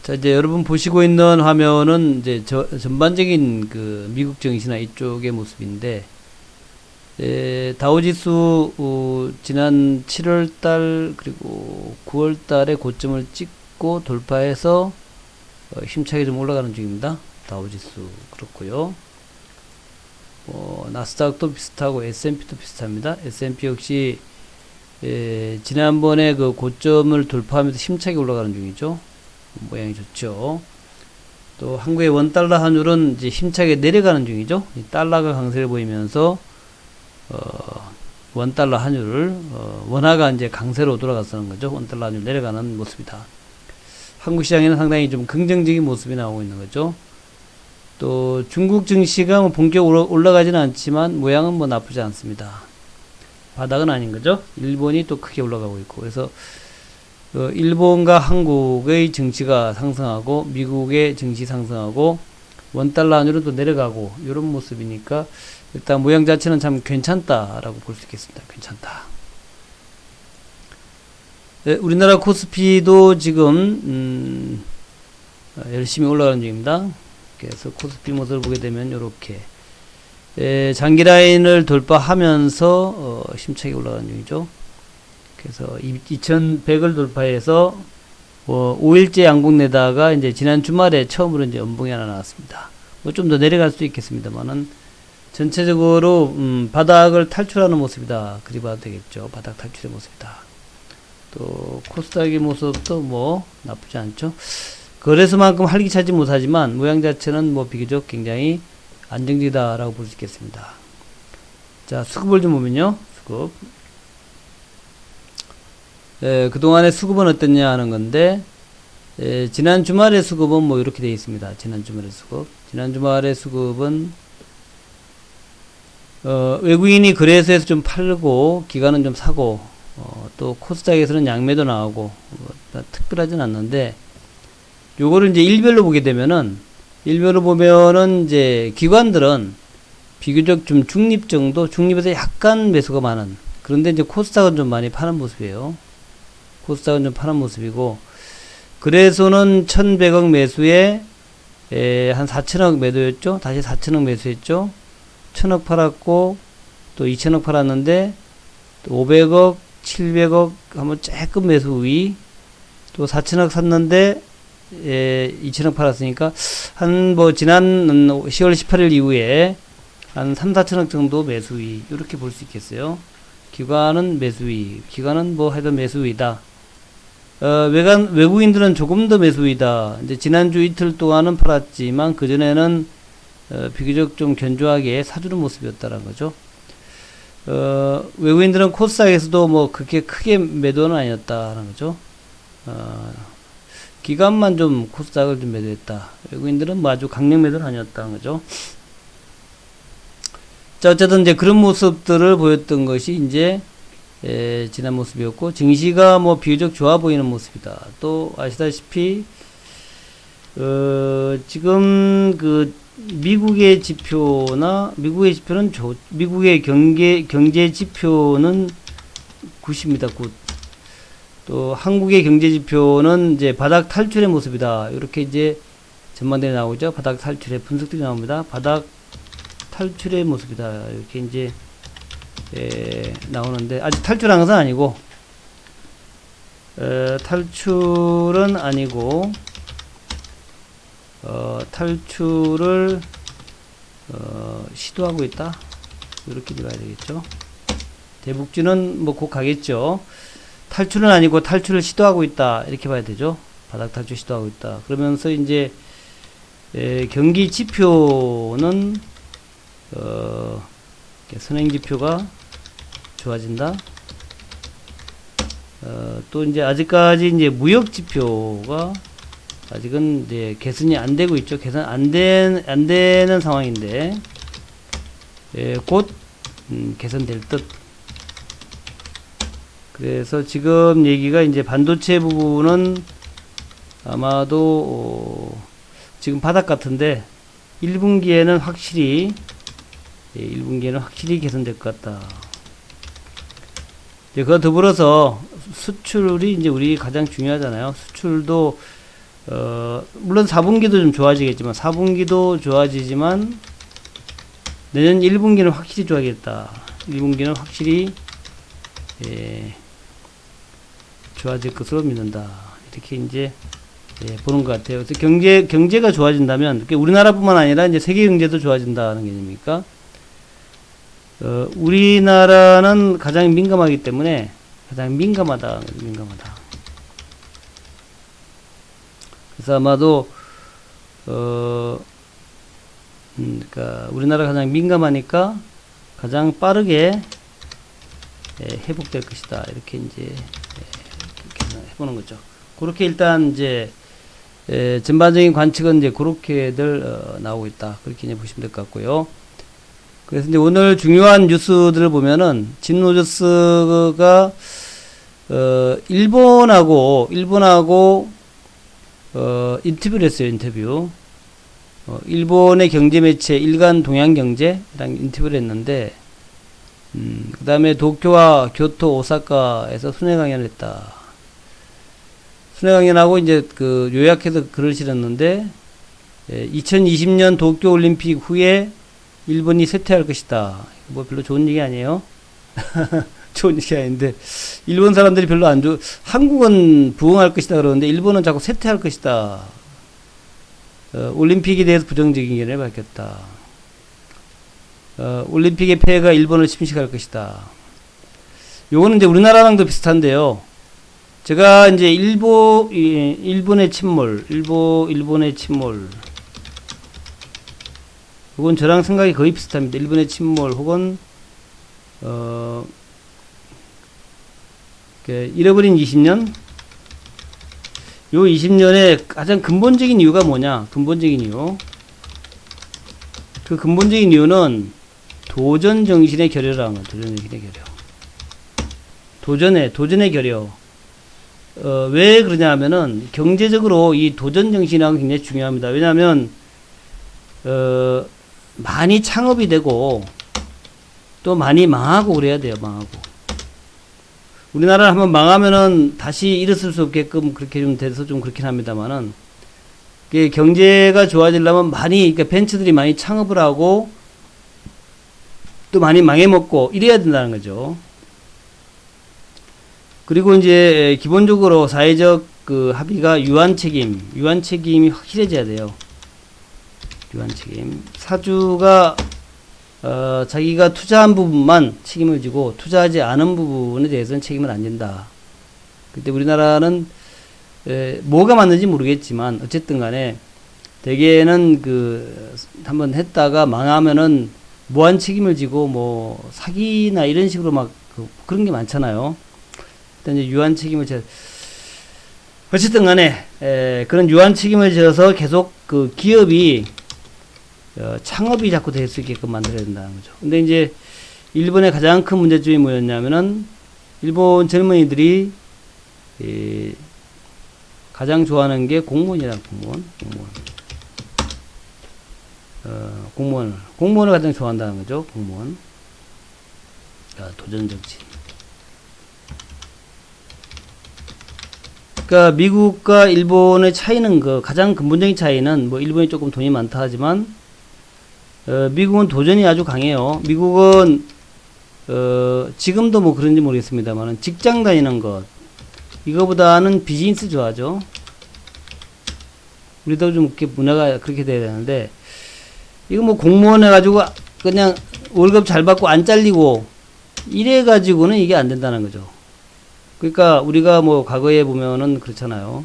자, 이제 여러분 보시고 있는 화면은 이제 전반적인 그 미국 증시나 이쪽의 모습인데, 다우지수 지난 7월 달 그리고 9월 달에 고점을 찍고 돌파해서 힘차게 좀 올라가는 중입니다. 다우지수 그렇고요. 나스닥도 비슷하고 S&P도 비슷합니다. S&P 역시 지난번에 그 고점을 돌파하면서 힘차게 올라가는 중이죠. 모양이 좋죠. 또 한국의 원달러 환율은 이제 힘차게 내려가는 중이죠. 이 달러가 강세를 보이면서 원달러 환율을 원화가 이제 강세로 돌아가서는 거죠. 원달러 환율 내려가는 모습이다. 한국 시장에는 상당히 좀 긍정적인 모습이 나오고 있는 거죠. 또 중국 증시가 뭐 본격적으로 올라가지는 않지만 모양은 뭐 나쁘지 않습니다. 바닥은 아닌 거죠. 일본이 또 크게 올라가고 있고, 그래서 일본과 한국의 증시가 상승하고 미국의 증시 상승하고 원달러 환율은 또 내려가고 이런 모습이니까 일단 모양 자체는 참 괜찮다라고 볼 수 있겠습니다. 괜찮다. 네, 우리나라 코스피도 지금 열심히 올라가는 중입니다. 그래서 코스피 모습을 보게 되면 이렇게 장기 라인을 돌파하면서 힘차게 올라가는 중이죠. 그래서 2100을 돌파해서 5일째 양봉 내다가 이제 지난 주말에 처음으로 이제 연봉이 하나 나왔습니다. 뭐 좀 더 내려갈 수도 있겠습니다만은 전체적으로 바닥을 탈출하는 모습이다. 그리 봐도 되겠죠. 바닥 탈출의 모습이다. 또 코스닥의 모습도 뭐 나쁘지 않죠. 거래소만큼 활기차지 못하지만 모양 자체는 뭐 비교적 굉장히 안정적이다라고 볼 수 있겠습니다. 자, 수급을 좀 보면요. 수급. 그동안의 수급은 어땠냐 하는 건데, 지난 주말의 수급은 뭐 이렇게 되어 있습니다. 지난 주말의 수급. 지난 주말의 수급은, 외국인이 거래소에서 좀 팔고, 기관은 좀 사고, 또 코스닥에서는 양매도 나오고, 특별하진 않는데, 요거를 이제 일별로 보게 되면은, 이제 기관들은 비교적 좀 중립 정도, 중립에서 약간 매수가 많은, 그런데 이제 코스닥은 좀 많이 파는 모습이에요. 코스닥은 좀 파는 모습이고, 거래소는 1100억 매수에 한 4000억 매도였죠. 다시 4000억 매수했죠. 1000억 팔았고 또 2000억 팔았는데 또 500억 700억 한번 조금 매수 우위, 또 4000억 샀는데 2000억 팔았으니까 한 뭐 지난 10월 18일 이후에 한 3, 4천억 정도 매수 우위, 이렇게 볼 수 있겠어요. 기관은 매수 우위, 기관은 뭐 하여튼 매수 우위다. 외국인들은 조금 더 매수이다. 이제 지난주 이틀 동안은 팔았지만 그전에는 비교적 좀 견조하게 사주는 모습이었다는 거죠. 외국인들은 코스닥에서도 뭐 그렇게 크게 매도는 아니었다는 거죠. 기관만 좀 코스닥을 좀 매도했다. 외국인들은 뭐 아주 강력 매도는 아니었다는 거죠. 자, 어쨌든 이제 그런 모습들을 보였던 것이 이제 지난 모습이었고, 증시가 뭐 비교적 좋아 보이는 모습이다. 또 아시다시피 지금 그 미국의 지표는 미국의 경제 지표는 굿입니다. 굿. 또 한국의 경제 지표는 이제 바닥 탈출의 모습이다. 이렇게 이제 전망대에 나오죠. 바닥 탈출의 분석들이 나옵니다. 바닥 탈출의 모습이다. 이렇게 이제 나오는데, 아직 탈출한 것은 아니고, 탈출은 아니고, 탈출을, 시도하고 있다. 이렇게 들어야 되겠죠. 대북주는 뭐 곧 가겠죠. 탈출은 아니고 탈출을 시도하고 있다. 이렇게 봐야 되죠. 바닥 탈출 시도하고 있다. 그러면서 이제, 경기 지표는, 선행지표가 좋아진다. 또 이제 아직까지 이제 무역지표가 아직은 이제 개선이 안 되고 있죠. 개선 안 되는 상황인데, 곧 개선될 듯. 그래서 지금 얘기가 이제 반도체 부분은 아마도 지금 바닥 같은데 1분기에는 확실히 개선될 것 같다. 그거 더불어서 수출이 이제 우리 가장 중요하잖아요. 수출도 물론 4분기도 좀 좋아지겠지만, 4분기도 좋아지지만, 내년 1분기는 확실히 좋아지겠다. 1분기는 확실히, 좋아질 것으로 믿는다. 이렇게 이제, 보는 것 같아요. 그래서 경제가 좋아진다면, 우리나라뿐만 아니라 이제 세계 경제도 좋아진다는 개념이니까, 우리나라는 가장 민감하기 때문에, 가장 민감하다. 그래서 아마도, 그러니까 우리나라가 가장 민감하니까 가장 빠르게 회복될 것이다. 이렇게 이제 이렇게 해보는 거죠. 그렇게 일단 이제 전반적인 관측은 이제 그렇게들 나오고 있다. 그렇게 이제 보시면 될 것 같고요. 그래서 이제 오늘 중요한 뉴스들을 보면은 진노저스가 일본하고 인터뷰를 했어요. 인터뷰. 일본의 경제 매체 일간 동양경제랑 인터뷰를 했는데, 그 다음에 도쿄와 교토, 오사카에서 순회 강연을 했다. 순회 강연하고 이제 그 요약해서 글을 실었는데, 2020년 도쿄 올림픽 후에 일본이 쇠퇴할 것이다. 뭐 별로 좋은 얘기 아니에요? 좋은 얘기 아닌데, 일본 사람들이 별로 안 한국은 부흥할 것이다 그러는데, 일본은 자꾸 쇠퇴할 것이다. 올림픽에 대해서 부정적인 의견을 밝혔다. 올림픽의 폐해가 일본을 침식할 것이다. 요거는 이제 우리나라랑도 비슷한데요. 제가 이제 일본의 침몰, 일본의 침몰. 요건 저랑 생각이 거의 비슷합니다. 일본의 침몰 혹은 잃어버린 20년? 요 20년의 가장 근본적인 이유가 뭐냐? 근본적인 이유. 그 근본적인 이유는 도전 정신의 결여라는 거예요. 도전 정신의 결여. 도전의 결여. 왜 그러냐 하면은, 경제적으로 이 도전 정신이라는 게 굉장히 중요합니다. 왜냐하면, 많이 창업이 되고, 또 많이 망하고 그래야 돼요, 망하고. 우리나라를 한번 망하면은 다시 일어설 수 없게끔 그렇게 좀 돼서 좀 그렇긴 합니다만은, 경제가 좋아지려면 그러니까 벤처들이 많이 창업을 하고, 또 많이 망해먹고, 이래야 된다는 거죠. 그리고 이제, 기본적으로 사회적 그 합의가 유한 책임이 확실해져야 돼요. 유한 책임. 사주가, 자기가 투자한 부분만 책임을 지고 투자하지 않은 부분에 대해서는 책임을 안 진다. 그때 우리나라는 뭐가 맞는지 모르겠지만 어쨌든 간에 대개는 한번 했다가 망하면은 무한 책임을 지고 뭐 사기나 이런 식으로 막 그런 게 많잖아요. 일단 이제 유한 책임을 어쨌든 간에 그런 유한 책임을 져서 계속 그 기업이 창업이 자꾸 될 수 있게끔 만들어야 된다는 거죠. 근데 이제 일본의 가장 큰 문제점이 뭐였냐면은 일본 젊은이들이 가장 좋아하는 게 공무원이라. 공무원을 가장 좋아한다는 거죠. 공무원. 도전 정치. 그러니까 미국과 일본의 차이는 가장 근본적인 차이는 뭐 일본이 조금 돈이 많다 하지만 미국은 도전이 아주 강해요. 미국은 지금도 뭐 그런지 모르겠습니다만 직장 다니는 것 이거보다는 비즈니스 좋아하죠. 우리도 좀 이렇게 문화가 그렇게 돼야 되는데 이거 뭐 공무원 해가지고 그냥 월급 잘 받고 안 잘리고 이래 가지고는 이게 안 된다는 거죠. 그러니까 우리가 뭐 과거에 보면은 그렇잖아요.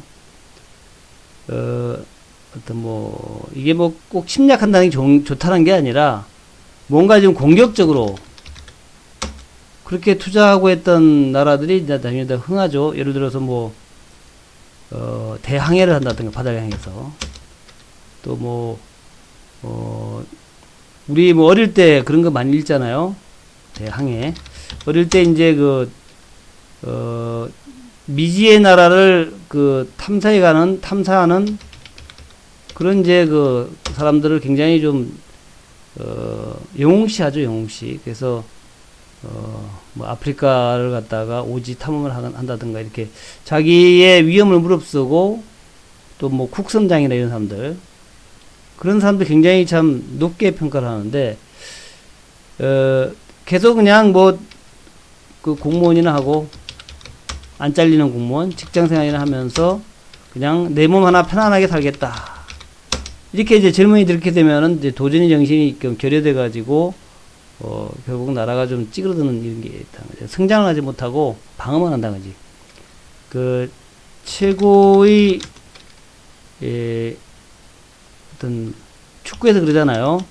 어떤 뭐 이게 뭐 꼭 침략한다는 게 좋다는 게 아니라 뭔가 좀 공격적으로 그렇게 투자하고 했던 나라들이 당연히 다 흥하죠. 예를 들어서 뭐 대항해를 한다든가 바다를 향해서 또 뭐 우리 뭐 어릴 때 그런 거 많이 읽잖아요. 대항해. 어릴 때 이제 미지의 나라를 탐사하는 그런 이제 사람들을 굉장히 좀 영웅시하죠. 영웅시. 그래서 뭐 아프리카를 갔다가 오지 탐험을 한다든가 이렇게 자기의 위험을 무릅쓰고 또 뭐 국선장이나 이런 사람들, 그런 사람들 굉장히 참 높게 평가를 하는데, 계속 그냥 뭐 그 공무원이나 하고 안 잘리는 공무원, 직장생활이나 하면서 그냥 내 몸 하나 편안하게 살겠다, 이렇게 이제 젊은이들 이렇게 되면은 이제 도전의 정신이 좀 결여돼 가지고 결국 나라가 좀 찌그러드는 이런 게 있다는 거죠. 성장을 하지 못하고 방어만 한다는 거지. 그 최고의 어떤 축구에서 그러잖아요.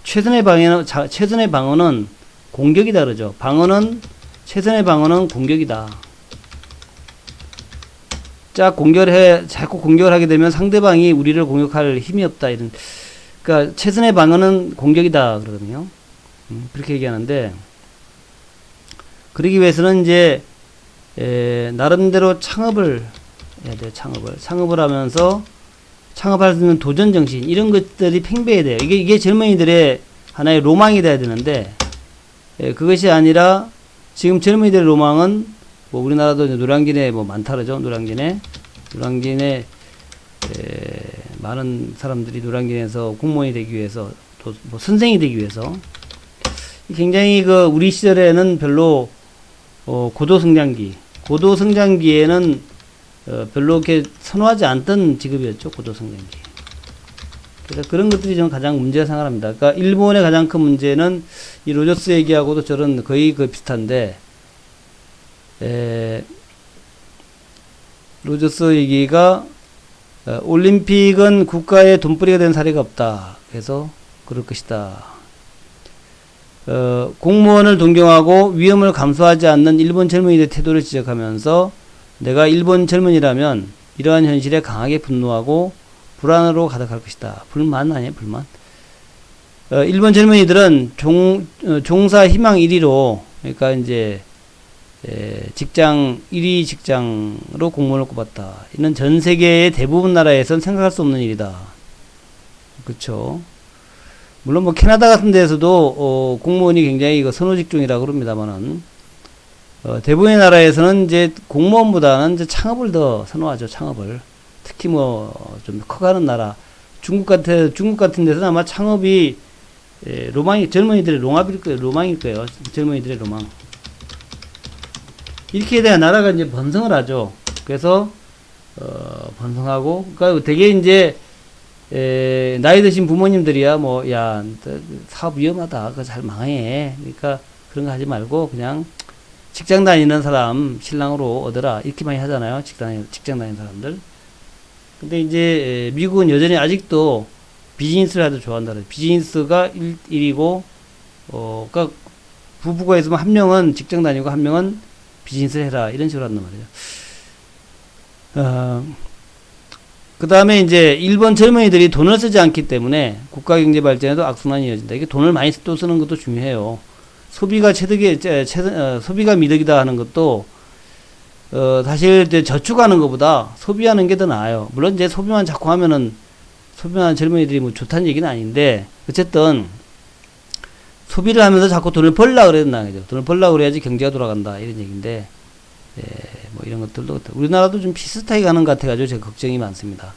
최선의 방어는 공격이다 그러죠. 최선의 방어는 공격이다. 자꾸 공격을 하게 되면 상대방이 우리를 공격할 힘이 없다, 이런. 그러니까 최선의 방어는 공격이다 그러거든요. 그렇게 얘기하는데, 그러기 위해서는 이제 나름대로 창업을 해야 돼요. 창업을 하면서 창업할 수 있는 도전 정신, 이런 것들이 팽배해야 돼요. 이게 젊은이들의 하나의 로망이 돼야 되는데, 그것이 아니라 지금 젊은이들의 로망은 뭐 우리나라도 이제 노량진에 뭐 많다 그러죠. 노량진에 많은 사람들이 노량진에서 공무원이 되기 위해서, 또 뭐 선생이 되기 위해서, 굉장히 그 우리 시절에는 별로 고도성장기에는 별로 이렇게 선호하지 않던 직업이었죠. 고도성장기. 그래서 그런 것들이 좀 가장 문제가 생각합니다. 그러니까 일본의 가장 큰 문제는 이 로저스 얘기하고도 저런 거의 비슷한데, 로저스 얘기가 올림픽은 국가의 돈벌이가 된 사례가 없다. 그래서 그럴 것이다. 공무원을 존경하고 위험을 감수하지 않는 일본 젊은이들의 태도를 지적하면서, 내가 일본 젊은이라면 이러한 현실에 강하게 분노하고 불안으로 가득할 것이다. 불만 아니에요, 불만. 일본 젊은이들은 종사 희망 1위로, 그러니까 이제 직장 1위 직장으로 공무원을 꼽았다. 이는 전 세계의 대부분 나라에선 생각할 수 없는 일이다. 그렇죠. 물론 뭐 캐나다 같은 데에서도 공무원이 굉장히 선호 직종이라고 그럽니다만은, 대부분의 나라에서는 이제 공무원보다는 이제 창업을 더 선호하죠. 창업을. 특히 뭐 좀 커가는 나라, 중국 같은 데서는 아마 창업이 젊은이들의 로망일 거예요. 젊은이들의 로망. 이렇게 돼야 나라가 이제 번성을 하죠. 그래서 번성하고, 그러니까 되게 이제 나이 드신 부모님들이야 뭐, 야, 사업 위험하다, 그거 잘 망해, 그러니까 그런 거 하지 말고 그냥 직장 다니는 사람 신랑으로 얻어라, 이렇게 많이 하잖아요. 직장 다니는 사람들. 근데 이제 미국은 여전히 아직도 비즈니스를 아주 좋아한다. 비즈니스가 1이고, 그러니까 부부가 있으면 한 명은 직장 다니고 한 명은 비즈니스 해라, 이런 식으로 한단 말이죠. 그 다음에 이제 일본 젊은이들이 돈을 쓰지 않기 때문에 국가 경제 발전에도 악순환이 이어진다. 이게 돈을 많이 또 쓰는 것도 중요해요. 소비가 소비가 미덕이다 하는 것도, 사실 이제 저축하는 것보다 소비하는 게 더 나아요. 물론 이제 소비만 자꾸 하면은, 소비만 젊은이들이 뭐 좋다는 얘기는 아닌데, 어쨌든 소비를 하면서 자꾸 돈을 벌려고 그래야 된다는 거죠. 돈을 벌려고 그래야지 경제가 돌아간다, 이런 얘기인데, 뭐 이런 것들도 우리나라도 좀 비슷하게 가는 것 같아가지고 제가 걱정이 많습니다.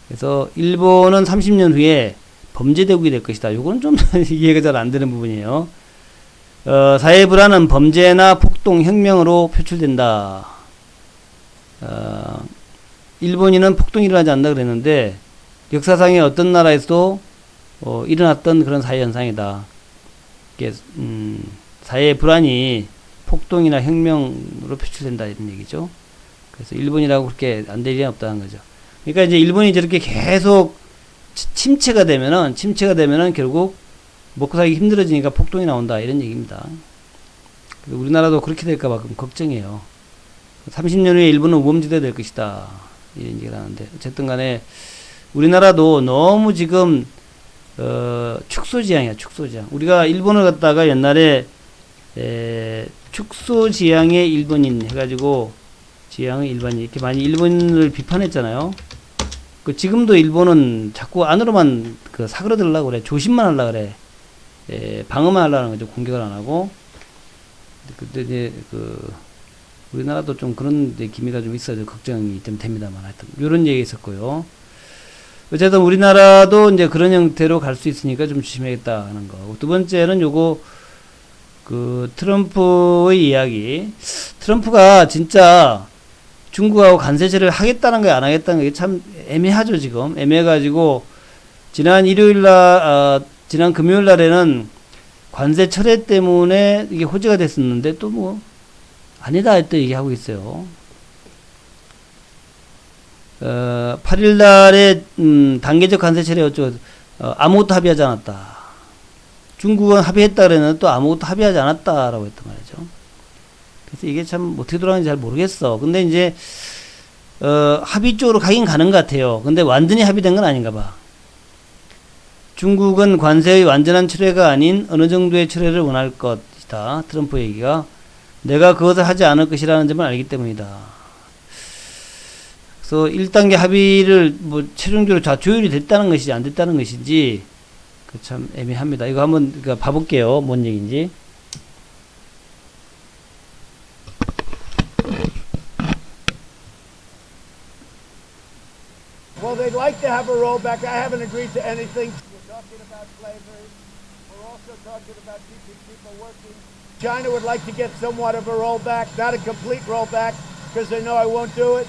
그래서 일본은 30년 후에 범죄대국이 될 것이다. 요거는 좀 이해가 잘 안 되는 부분이에요. 사회 불안은 범죄나 폭동, 혁명으로 표출된다. 일본인은 폭동이 일어나지 않는다 그랬는데, 역사상의 어떤 나라에서도 일어났던 그런 사회 현상이다. 이게 사회의 불안이 폭동이나 혁명으로 표출된다, 이런 얘기죠. 그래서 일본이라고 그렇게 안 될 일은 없다는 거죠. 그러니까 이제 일본이 저렇게 계속 침체가 되면은 결국 먹고 살기 힘들어지니까 폭동이 나온다, 이런 얘기입니다. 우리나라도 그렇게 될까봐 걱정이에요. 30년 후에 일본은 우범지대 될 것이다, 이런 얘기를 하는데, 어쨌든 간에 우리나라도 너무 지금 축소지향이야, 축소지향. 우리가 일본을 갔다가 옛날에 축소지향의 일본인 해가지고, 지향의 일반인, 이렇게 많이 일본을 비판했잖아요. 지금도 일본은 자꾸 안으로만 사그러들려고 그래. 조심만 하려고 그래. 방어만 하려는 거죠. 공격을 안 하고. 그때 이제 우리나라도 좀 그런 데 기미가 좀 있어서 걱정이 좀 됩니다만 하여튼 이런 얘기 있었고요. 어쨌든 우리나라도 이제 그런 형태로 갈 수 있으니까 좀 조심해야겠다 하는 거. 두 번째는 요거 그 트럼프의 이야기. 트럼프가 진짜 중국하고 관세제를 하겠다는 거 안 하겠다는 게 참 애매하죠 지금. 애매해가지고 지난 지난 금요일 날에는 관세 철회 때문에 이게 호재가 됐었는데 또 뭐 아니다 또 얘기하고 있어요. 8일 날에 단계적 관세 철회 어쩌고 아무것도 합의하지 않았다. 중국은 합의했다 그랬는데 또 아무것도 합의하지 않았다라고 했단 말이죠. 그래서 이게 참 어떻게 돌아가는지 잘 모르겠어. 근데 이제 합의 쪽으로 가긴 가는 것 같아요. 근데 완전히 합의된 건 아닌가 봐. 중국은 관세의 완전한 철회가 아닌 어느 정도의 철회를 원할 것이다. 트럼프 얘기가. 내가 그것을 하지 않을 것이라는 점을 알기 때문이다. 그래서 1단계 합의를 뭐 최종적으로 다 조율이 됐다는 것이지 안 됐다는 것인지 그 참 애매합니다. 이거 한번 봐볼게요. 뭔 얘기인지. Well, they'd like to have a rollback. I haven't agreed to anything. We're talking about slavery. We're also talking about keeping people working. China would like to get somewhat of a rollback, not a complete rollback, because they know I won't do it.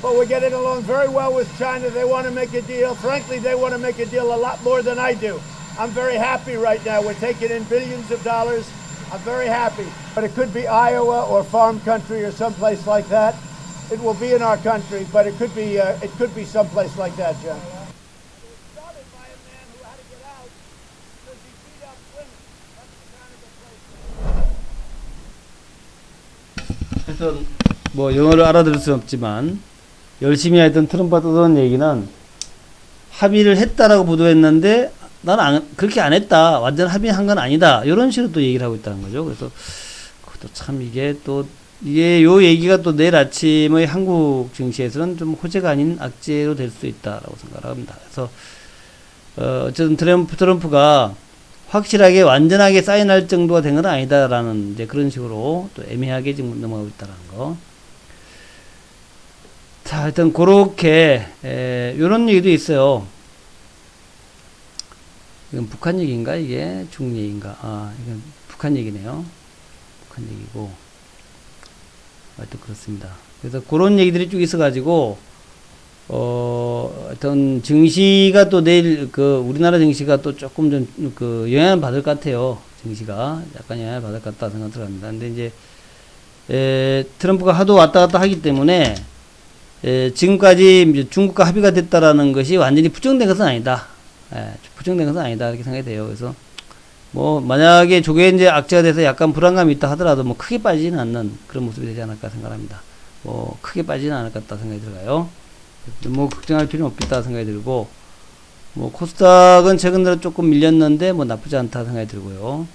But we're getting along very well with China. They want to make a deal. Frankly, they want to make a deal a lot more than I do. I'm very happy right now. We're taking in billions of dollars. I'm very happy. But it could be Iowa or farm country or someplace like that. It will be in our country, but it could be someplace like that, John. It was started by a man who had to get out because he beat up women. That's the kind of a place. 하여튼 뭐 영어를 알아들을 수는 없지만 열심히 하던 트럼프가 떠드는 얘기는 합의를 했다라고 보도했는데 나는 그렇게 안 했다. 완전 합의한 건 아니다. 이런 식으로 또 얘기를 하고 있다는 거죠. 그래서 그것도 참 이게 요 얘기가 또 내일 아침의 한국 증시에서는 좀 호재가 아닌 악재로 될 수 있다라고 생각합니다. 그래서 어쨌든 트럼프가 확실하게 완전하게 사인할 정도가 된 건 아니다라는 이제 그런 식으로 또 애매하게 지금 넘어가고 있다는 거. 자, 하여튼 그렇게 요런 얘기도 있어요. 이건 북한 얘기인가 이게 중국 얘기인가? 아, 이건 북한 얘기네요. 북한 얘기고. 하여튼 그렇습니다. 그래서 그런 얘기들이 쭉 있어가지고 어떤 증시가 또 내일 우리나라 증시가 또 조금 좀 영향을 받을 것 같아요. 증시가 약간 영향을 받을 것 같다 생각 들어갑니다. 근데 이제 트럼프가 하도 왔다 갔다 하기 때문에 지금까지 이제 중국과 합의가 됐다라는 것이 완전히 부정된 것은 아니다. 부정된 것은 아니다 이렇게 생각이 돼요. 그래서 뭐 만약에 조개 이제 악재가 돼서 약간 불안감이 있다 하더라도 뭐 크게 빠지지는 않는 그런 모습이 되지 않을까 생각합니다. 뭐 크게 빠지지는 않을 것 같다 생각이 들어요. 뭐 걱정할 필요는 없겠다 생각이 들고 뭐 코스닥은 최근 들어 조금 밀렸는데 뭐 나쁘지 않다 생각이 들고요.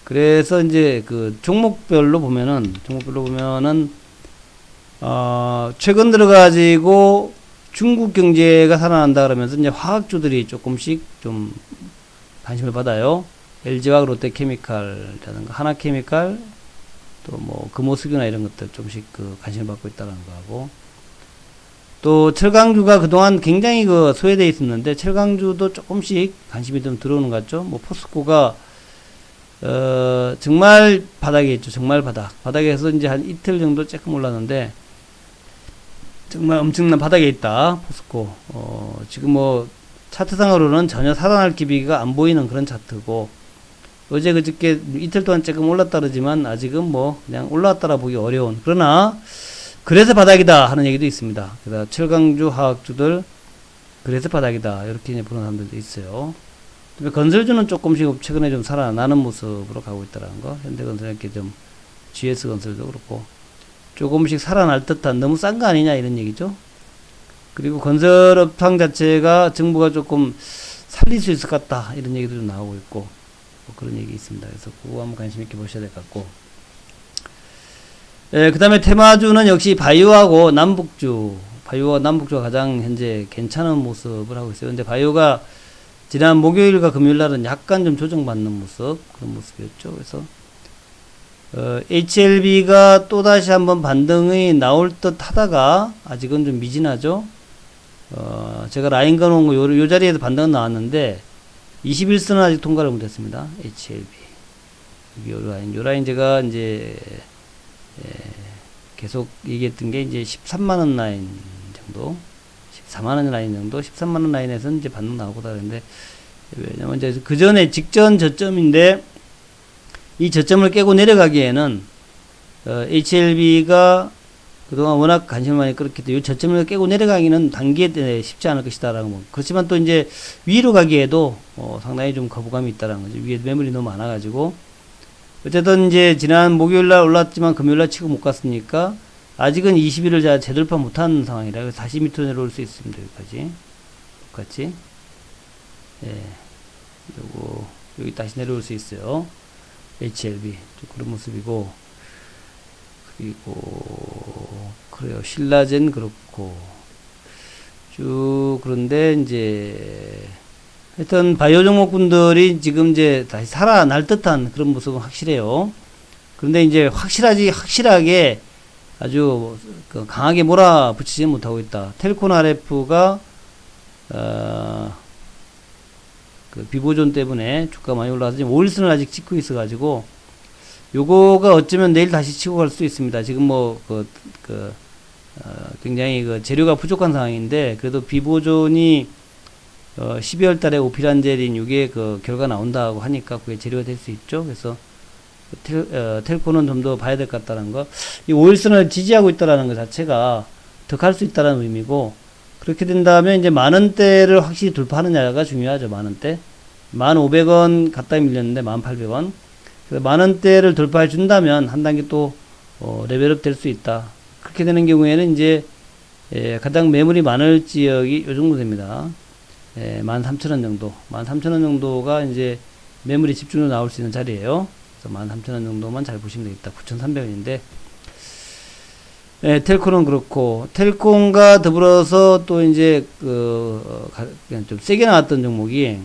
그래서 이제 종목별로 보면은 최근 들어 가지고 중국 경제가 살아난다 그러면서 이제 화학주들이 조금씩 좀 관심을 받아요. LG화학, 롯데케미칼이라든가 하나케미칼, 또 뭐 금호석유나 이런 것들 조금씩 관심을 받고 있다는 거하고, 또 철강주가 그동안 굉장히 소외되어 있었는데 철강주도 조금씩 관심이 좀 들어오는 것 같죠. 뭐 포스코가 정말 바닥에 있죠. 정말 바닥에서 이제 한 이틀 정도 조금 올랐는데 정말 엄청난 바닥에 있다. 포스코. 지금 뭐 차트상으로는 전혀 살아날 기미가 안 보이는 그런 차트고, 어제 그저께 이틀 동안 조금 올랐다 그러지만 아직은 뭐 그냥 올라왔다라 보기 어려운, 그러나 그래서 바닥이다 하는 얘기도 있습니다. 그래서 철강주, 화학주들 그래서 바닥이다 이렇게 보는 사람들도 있어요. 건설주는 조금씩 최근에 좀 살아나는 모습으로 가고 있다는 거. 현대건설 이렇게 좀 GS건설도 그렇고 조금씩 살아날 듯한, 너무 싼 거 아니냐 이런 얘기죠. 그리고 건설업황 자체가 정부가 조금 살릴 수 있을 것 같다 이런 얘기도 좀 나오고 있고 뭐 그런 얘기 있습니다. 그래서 그거 한번 관심 있게 보셔야 될 것 같고, 그 다음에 테마주는 역시 바이오하고 남북주, 바이오와 남북주가 가장 현재 괜찮은 모습을 하고 있어요. 근데 바이오가 지난 목요일과 금요일 날은 약간 좀 조정받는 모습, 그런 모습이었죠. 그래서 HLB가 또다시 한번 반등이 나올 듯 하다가 아직은 좀 미진하죠. 제가 라인 그어놓은 거 요 자리에서 반등은 나왔는데 21선은 아직 통과를 못했습니다. HLB 요 라인 제가 이제 계속 얘기했던 게 이제 13만원 라인 정도, 14만원 라인 정도, 13만원 라인에서는 이제 반등 나오고다 그랬는데, 왜냐면 이제 그 전에 직전 저점인데, 이 저점을 깨고 내려가기에는, HLB가 그동안 워낙 관심을 많이 끌었기 때문에 이 저점을 깨고 내려가기는 단기에 쉽지 않을 것이다라는 거. 그렇지만 또 이제 위로 가기에도, 상당히 좀 거부감이 있다라는 거죠. 위에 매물이 너무 많아가지고. 어쨌든 이제 지난 목요일날 올랐지만 금요일날 치고 못 갔으니까 아직은 20일을 재돌파 못한 상황이라 그래서 다시 밑으로 내려올 수 있습니다. 여기까지 똑같이 요거 여기 다시 내려올 수 있어요. HLB 그런 모습이고, 그리고 그래요. 신라젠 그렇고 쭉. 그런데 이제 하여튼 바이오 종목군들이 지금 이제 다시 살아날 듯한 그런 모습은 확실해요. 그런데 이제 확실하게 아주 강하게 몰아붙이지 못하고 있다. 텔콘 RF가 그 비보존 때문에 주가 많이 올라와서 지금 5일선을 아직 찍고 있어가지고 요거가 어쩌면 내일 다시 치고 갈 수도 있습니다. 지금 뭐 굉장히 그 재료가 부족한 상황인데, 그래도 비보존이 12월 달에 오피란제린 요게 그 결과 나온다고 하니까 그게 재료가 될 수 있죠. 그래서 텔코는 좀 더 봐야 될 것 같다는 거. 이 5일선을 지지하고 있다라는 것 자체가 더 갈 수 있다는 의미고, 그렇게 된다면 이제 만원대를 확실히 돌파하느냐가 중요하죠. 만원대. 1,500원 가까이 밀렸는데 1,800원. 그래서 만원대를 돌파해 준다면 한 단계 또 레벨업 될 수 있다. 그렇게 되는 경우에는 이제 가장 매물이 많을 지역이 요 정도 됩니다. 13,000원 정도. 13,000원 정도가 이제 매물이 집중으로 나올 수 있는 자리예요. 그래서 13,000원 정도만 잘 보시면 되겠다. 9,300원인데. 텔콘은 그렇고, 텔콘과 더불어서 또 이제 그냥 좀 세게 나왔던 종목이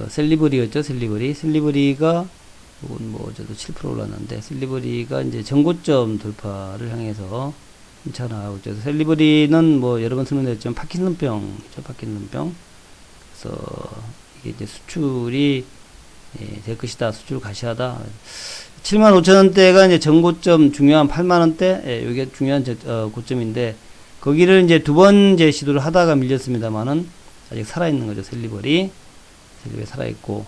셀리브리였죠. 셀리브리가 이건 뭐 저도 7% 올랐는데, 셀리브리가 이제 전고점 돌파를 향해서 차가 나가고 있죠. 셀리브리는 뭐 여러 번 설명드렸지만 파킨슨병이죠. 파킨슨병. 그래서 이게 이제 수출이 될 것이다. 수출 가시하다. 75,000원대가 이제 전고점 중요한 8만원대, 이게 중요한 고점인데, 거기를 이제 두 번째 시도를 하다가 밀렸습니다만은 아직 살아있는 거죠. 셀리버리 살아있고,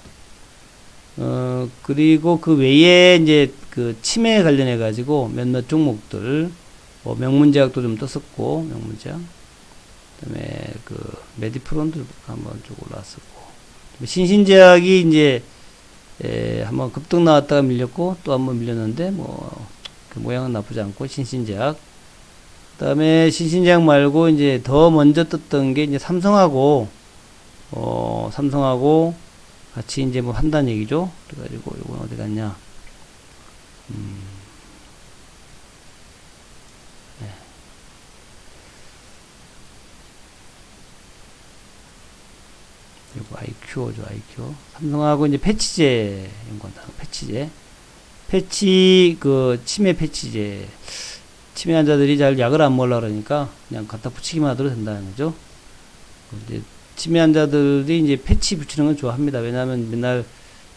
그리고 그 외에 이제 그 치매 관련해 가지고 몇몇 종목들, 명문제약도 좀 떴었고, 명문제약. 그 다음에 메디프론도 한번 쭉 올라왔었고, 신신제약이 이제 한번 급등 나왔다가 밀렸고 또 한번 밀렸는데 그 모양은 나쁘지 않고, 신신제약. 그 다음에 신신제약 말고 이제 더 먼저 떴던 게 이제 삼성하고 같이 이제 뭐 한다는 얘기죠. 그래가지고 이건 어디 갔냐? 요거 IQ죠, IQ. 삼성하고 이제 패치제 연구한다. 패치 치매 패치제. 치매 환자들이 잘 약을 안 먹으려고 그러니까 그냥 갖다 붙이기만 하도록 된다는 거죠. 이제 치매 환자들이 이제 패치 붙이는 걸 좋아합니다. 왜냐하면 맨날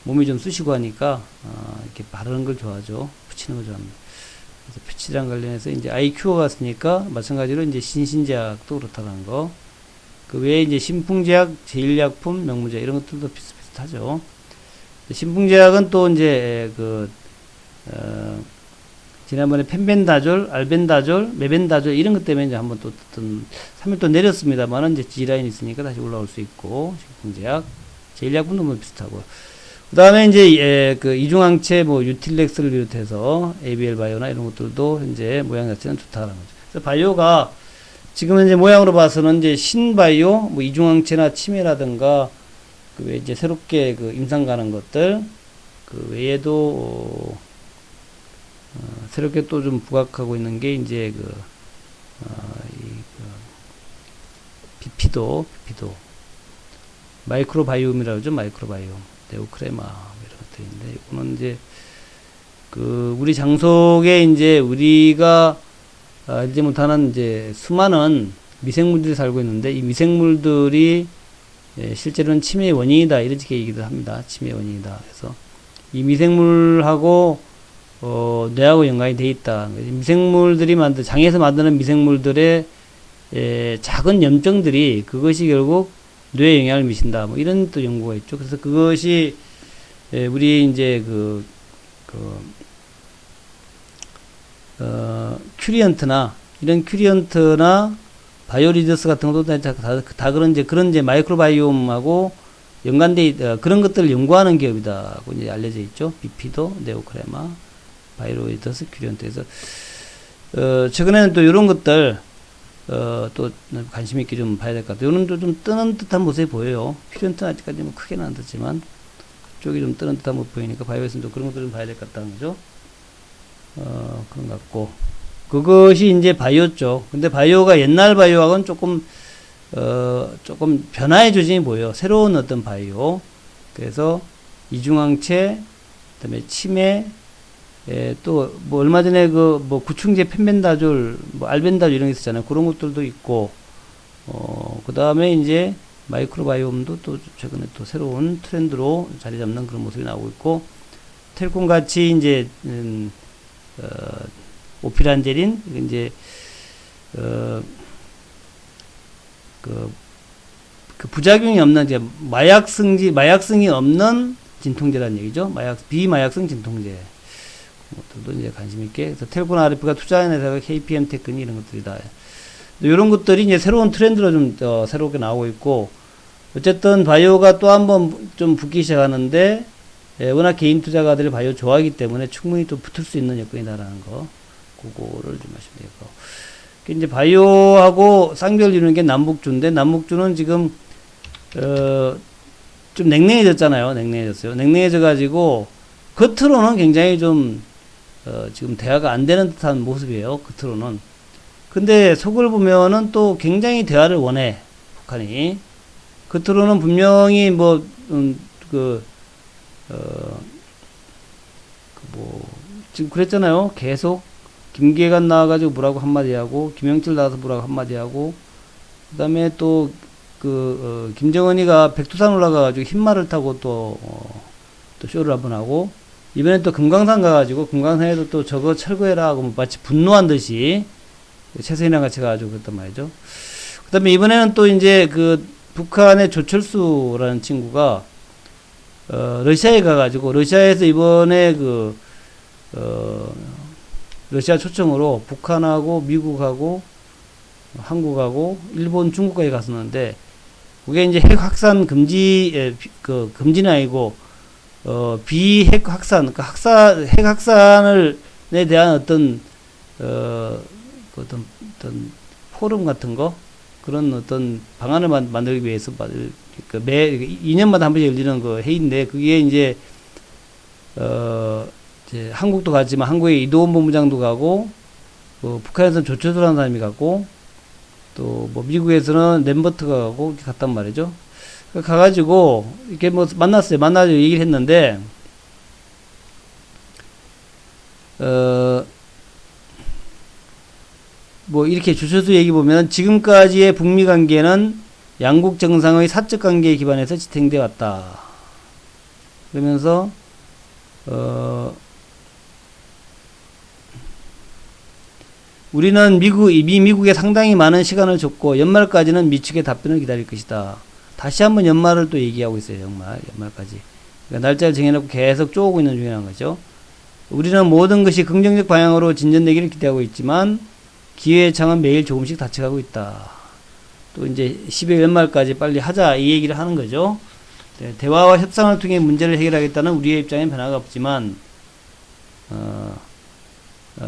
몸이 좀 쑤시고 하니까 이렇게 바르는 걸 좋아하죠. 붙이는 걸 좋아합니다. 그래서 패치랑 관련해서 이제 IQ가 갔으니까 마찬가지로 이제 신신제약도 그렇다는 거. 그 외에 이제 신풍제약, 제일약품, 명문제약 이런 것들도 비슷비슷하죠. 신풍제약은 또 이제 지난번에 펜벤다졸, 알벤다졸, 메벤다졸 이런 것 때문에 이제 한번 또 3일 또 내렸습니다만은 이제 G라인이 있으니까 다시 올라올 수 있고, 신풍제약, 제일약품도 뭐 비슷하고. 그 다음에 이제 이중항체 유틸렉스를 비롯해서 ABL 바이오나 이런 것들도 현재 모양 자체는 좋다라는 거죠. 그래서 바이오가 지금 현재 모양으로 봐서는 이제 신바이오, 이중항체나 치매라든가, 그 외에 이제 새롭게 임상 가는 것들, 그 외에도, 새롭게 또 좀 부각하고 있는 게 이제 비피도, 마이크로바이옴이라고 그러죠. 마이크로바이옴, 네오크레마, 이런 것들인데, 이거는 이제 우리 장속에 이제 우리가 알지 못하는 이제 수많은 미생물들이 살고 있는데, 이 미생물들이 실제로는 치매의 원인이다, 이렇게 얘기를 합니다. 치매의 원인이다. 그래서 이 미생물하고 뇌하고 연관이 돼 있다. 미생물들이 장에서 만드는 미생물들의 작은 염증들이 그것이 결국 뇌에 영향을 미친다. 뭐 이런 또 연구가 있죠. 그래서 그것이 우리 이제 큐리언트나 이런 큐리언트나 바이오리더스 같은 것도 다 그런 이제 마이크로바이옴하고 연관돼 그런 것들을 연구하는 기업이다고 이제 알려져 있죠. 비피도, 네오크레마, 바이오리더스, 큐리언트에서 최근에는 또 이런 것들 또 관심 있게 좀 봐야 될 것 같아요. 이런 좀 뜨는 듯한 모습이 보여요. 큐리언트는 아직까지 뭐 크게는 안 떴지만 쪽이 좀 뜨는 듯한 모습 보이니까 바이오에서는 좀 그런 것들 좀 봐야 될 것 같다는 거죠. 그런 것 같고, 그것이 이제 바이오 쪽. 근데 바이오가 옛날 바이오하고는 조금 변화의 조짐이 보여요. 새로운 어떤 바이오. 그래서 이중항체, 그 다음에 치매, 또 뭐 얼마 전에 뭐 구충제 펜벤다졸, 뭐 알벤다졸 이런 게 있었잖아요. 그런 것들도 있고, 그 다음에 이제 마이크로바이옴도 또 최근에 또 새로운 트렌드로 자리 잡는 그런 모습이 나오고 있고, 텔콘 같이 이제 오피란제린 이제 그 부작용이 없는 이제 마약성이 없는 진통제라는 얘기죠. 비마약성 진통제. 그것들도 이제 관심 있게. 그래서 텔콘 RF가 투자한 회사가 KPM 테크니 이런 것들이다. 이런 것들이 이제 새로운 트렌드로 좀 새롭게 나오고 있고, 어쨌든 바이오가 또 한번 좀 붙기 시작하는데, 워낙 개인 투자가들이 바이오 좋아하기 때문에 충분히 또 붙을 수 있는 여건이다라는 거, 그거를 좀 하시면 되고. 이제 바이오하고 쌍벽을 이루는 게 남북주인데, 남북주는 지금 좀 냉랭해졌잖아요. 냉랭해져가지고 겉으로는 굉장히 좀 지금 대화가 안 되는 듯한 모습이에요. 겉으로는. 근데 속을 보면은 또 굉장히 대화를 원해, 북한이. 겉으로는 분명히 뭐 지금 그랬잖아요. 계속 김계관 나와가지고 뭐라고 한마디 하고, 김영철 나와서 뭐라고 한마디 하고, 그 다음에 또 김정은이가 백두산 올라가가지고 흰말을 타고 또 쇼를 한번 하고, 이번에 또 금강산 가가지고, 금강산에도 또 저거 철거해라 하고, 뭐 마치 분노한 듯이, 최선이랑 같이 가가지고 그랬단 말이죠. 그 다음에 이번에는 또 이제 북한의 조철수라는 친구가, 러시아에 가가지고, 러시아에서 이번에 러시아 초청으로 북한하고 미국하고 한국하고 일본, 중국까지 갔었는데, 그게 이제 핵 확산 금지는 아니고, 비핵 확산, 핵 확산에 대한 어떤 포럼 같은 거, 그런 어떤 방안을 만들기 위해서 매 2년마다 한 번씩 열리는 회의인데, 그게 이제 한국도 갔지만 한국에 이도원 본부장도 가고, 북한에서는 조철수라는 사람이 갔고, 또 뭐 미국에서는 램버트가 가고 이렇게 갔단 말이죠. 가가지고 이렇게 뭐 만나서 얘기를 했는데, 뭐 이렇게 조철수 얘기 보면 지금까지의 북미 관계는 양국 정상의 사적 관계에 기반해서 지탱되어 왔다. 그러면서 우리는 미국에 상당히 많은 시간을 줬고 연말까지는 미측의 답변을 기다릴 것이다. 다시 한번 연말을 또 얘기하고 있어요. 연말까지. 그러니까 날짜를 정해놓고 계속 쪼고 있는 중이라는 거죠. 우리는 모든 것이 긍정적 방향으로 진전되기를 기대하고 있지만 기회의 창은 매일 조금씩 닫혀가고 있다. 또 이제 12월 연말까지 빨리 하자, 이 얘기를 하는 거죠. 네, 대화와 협상을 통해 문제를 해결하겠다는 우리의 입장엔 변화가 없지만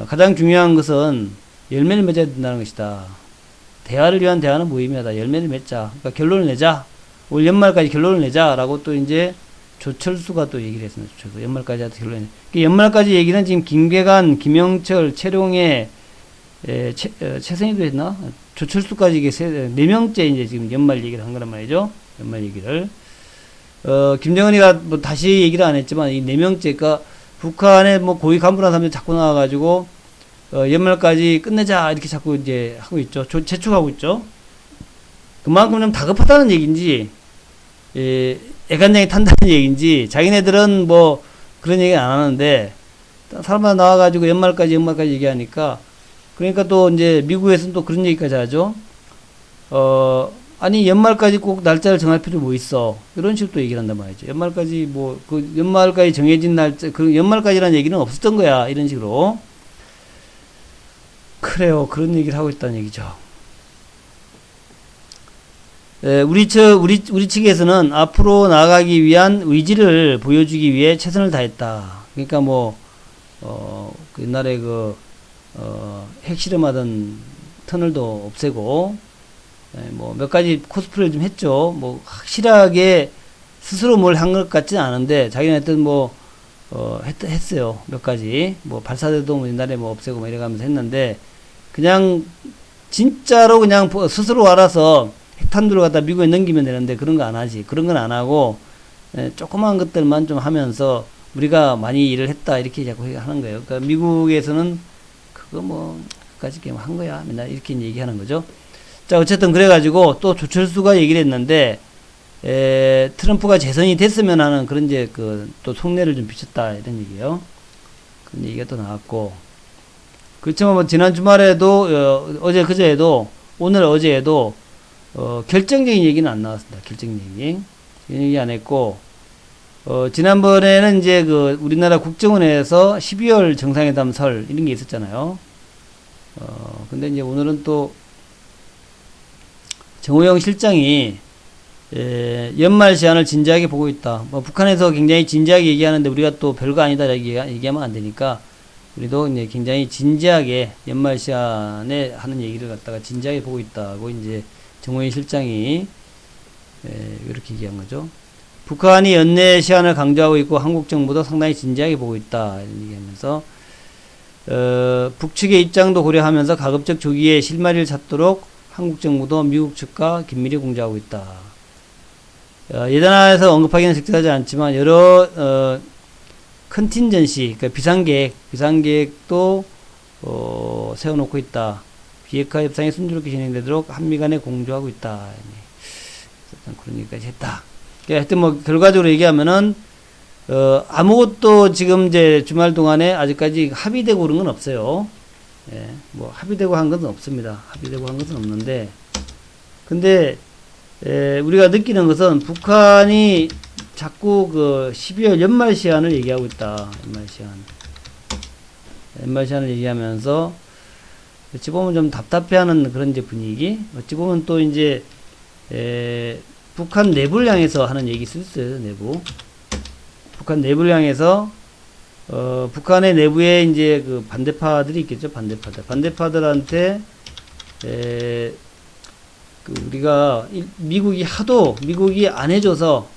가장 중요한 것은 열매를 맺어야 된다는 것이다. 대화를 위한 대화는 무의미하다. 열매를 맺자. 그러니까 결론을 내자. 올 연말까지 결론을 내자라고 또 이제 조철수가 또 얘기를 했습니다. 조철수. 연말까지 하도 결론을 내자. 연말까지 얘기는 지금 김계관, 김영철, 최룡해, 최선희도 했나? 조철수까지 이게 4명째 이제 지금 연말 얘기를 한 거란 말이죠. 연말 얘기를. 김정은이가 뭐 다시 얘기를 안 했지만 이 4명째가 북한의 뭐 고위 간부나 사람들이 자꾸 나와가지고 연말까지 끝내자 이렇게 자꾸 이제 하고 있죠. 재촉하고 있죠. 그만큼 좀 다급하다는 얘기인지, 애간장이 탄다는 얘기인지, 자기네들은 뭐 그런 얘기 안 하는데 사람마다 나와가지고 연말까지 얘기하니까, 그러니까 또 이제 미국에서는 또 그런 얘기까지 하죠. 아니 연말까지 꼭 날짜를 정할 필요 뭐 있어, 이런 식으로 또 얘기를 한단 말이죠. 연말까지 뭐 그 연말까지 정해진 날짜, 그 연말까지라는 얘기는 없었던 거야, 이런 식으로. 그래요, 그런 얘기를 하고 있다는 얘기죠. 우리 측에서는 앞으로 나아가기 위한 의지를 보여주기 위해 최선을 다했다. 그러니까 뭐 그 옛날에 핵실험하던 터널도 없애고, 뭐 몇 가지 코스프레를 좀 했죠. 뭐 확실하게 스스로 뭘 한 것 같지는 않은데 자기네들 뭐 했어요. 몇 가지 뭐 발사대도 뭐 옛날에 뭐 없애고 뭐 이래가면서 했는데, 그냥 진짜로 그냥 스스로 알아서 핵탄두를 갖다 미국에 넘기면 되는데 그런 거 안 하지. 그런 건 안 하고 조그만 것들만 좀 하면서 우리가 많이 일을 했다 이렇게 자꾸 하는 거예요. 그러니까 미국에서는 그거 뭐 까지 한 거야 맨날 이렇게 얘기하는 거죠. 자, 어쨌든 그래가지고 또 조철수가 얘기를 했는데, 트럼프가 재선이 됐으면 하는 그런 이제 또 속내를 좀 비쳤다 이런 얘기예요. 그런 얘기가 또 나왔고, 그렇지만 뭐 지난 주말에도 그제에도 오늘 어제에도 결정적인 얘기는 안 나왔습니다. 결정적인 얘기. 이런 얘기 안 했고, 지난번에는 이제 우리나라 국정원에서 12월 정상회담 설 이런 게 있었잖아요. 근데 이제 오늘은 또 정호영 실장이 연말 시한을 진지하게 보고 있다. 뭐 북한에서 굉장히 진지하게 얘기하는데 우리가 또 별거 아니다 얘기하면 안 되니까, 우리도 이제 굉장히 진지하게 연말 시한에 하는 얘기를 갖다가 진지하게 보고 있다고 이제 정호영 실장이 이렇게 얘기한 거죠. 북한이 연내 시한을 강조하고 있고 한국 정부도 상당히 진지하게 보고 있다 이런 얘기하면서, 북측의 입장도 고려하면서 가급적 조기에 실마리를 찾도록 한국 정부도 미국 측과 긴밀히 공조하고 있다. 예단에서 언급하기는 적절하지 않지만 여러 컨틴전시, 그러니까 비상계획도 세워놓고 있다. 비핵화 협상이 순조롭게 진행되도록 한미 간에 공조하고 있다. 그런 얘기까지 했다. 하여튼 뭐 결과적으로 얘기하면은 아무것도 지금 이제 주말 동안에 아직까지 합의되고 그런 건 없어요. 뭐 합의되고 한 것은 없습니다. 합의되고 한 것은 없는데, 근데 우리가 느끼는 것은 북한이 자꾸 12월 연말 시한을 얘기하고 있다. 연말 시한을 얘기하면서 어찌 보면 좀 답답해하는 그런 이제 분위기. 어찌 보면 또 이제 북한 내부를 향해서 하는 얘기 있을 수 있어요. 북한 내부를 향해서 북한의 내부에 이제 반대파들이 있겠죠. 반대파들한테 우리가 미국이 안 해줘서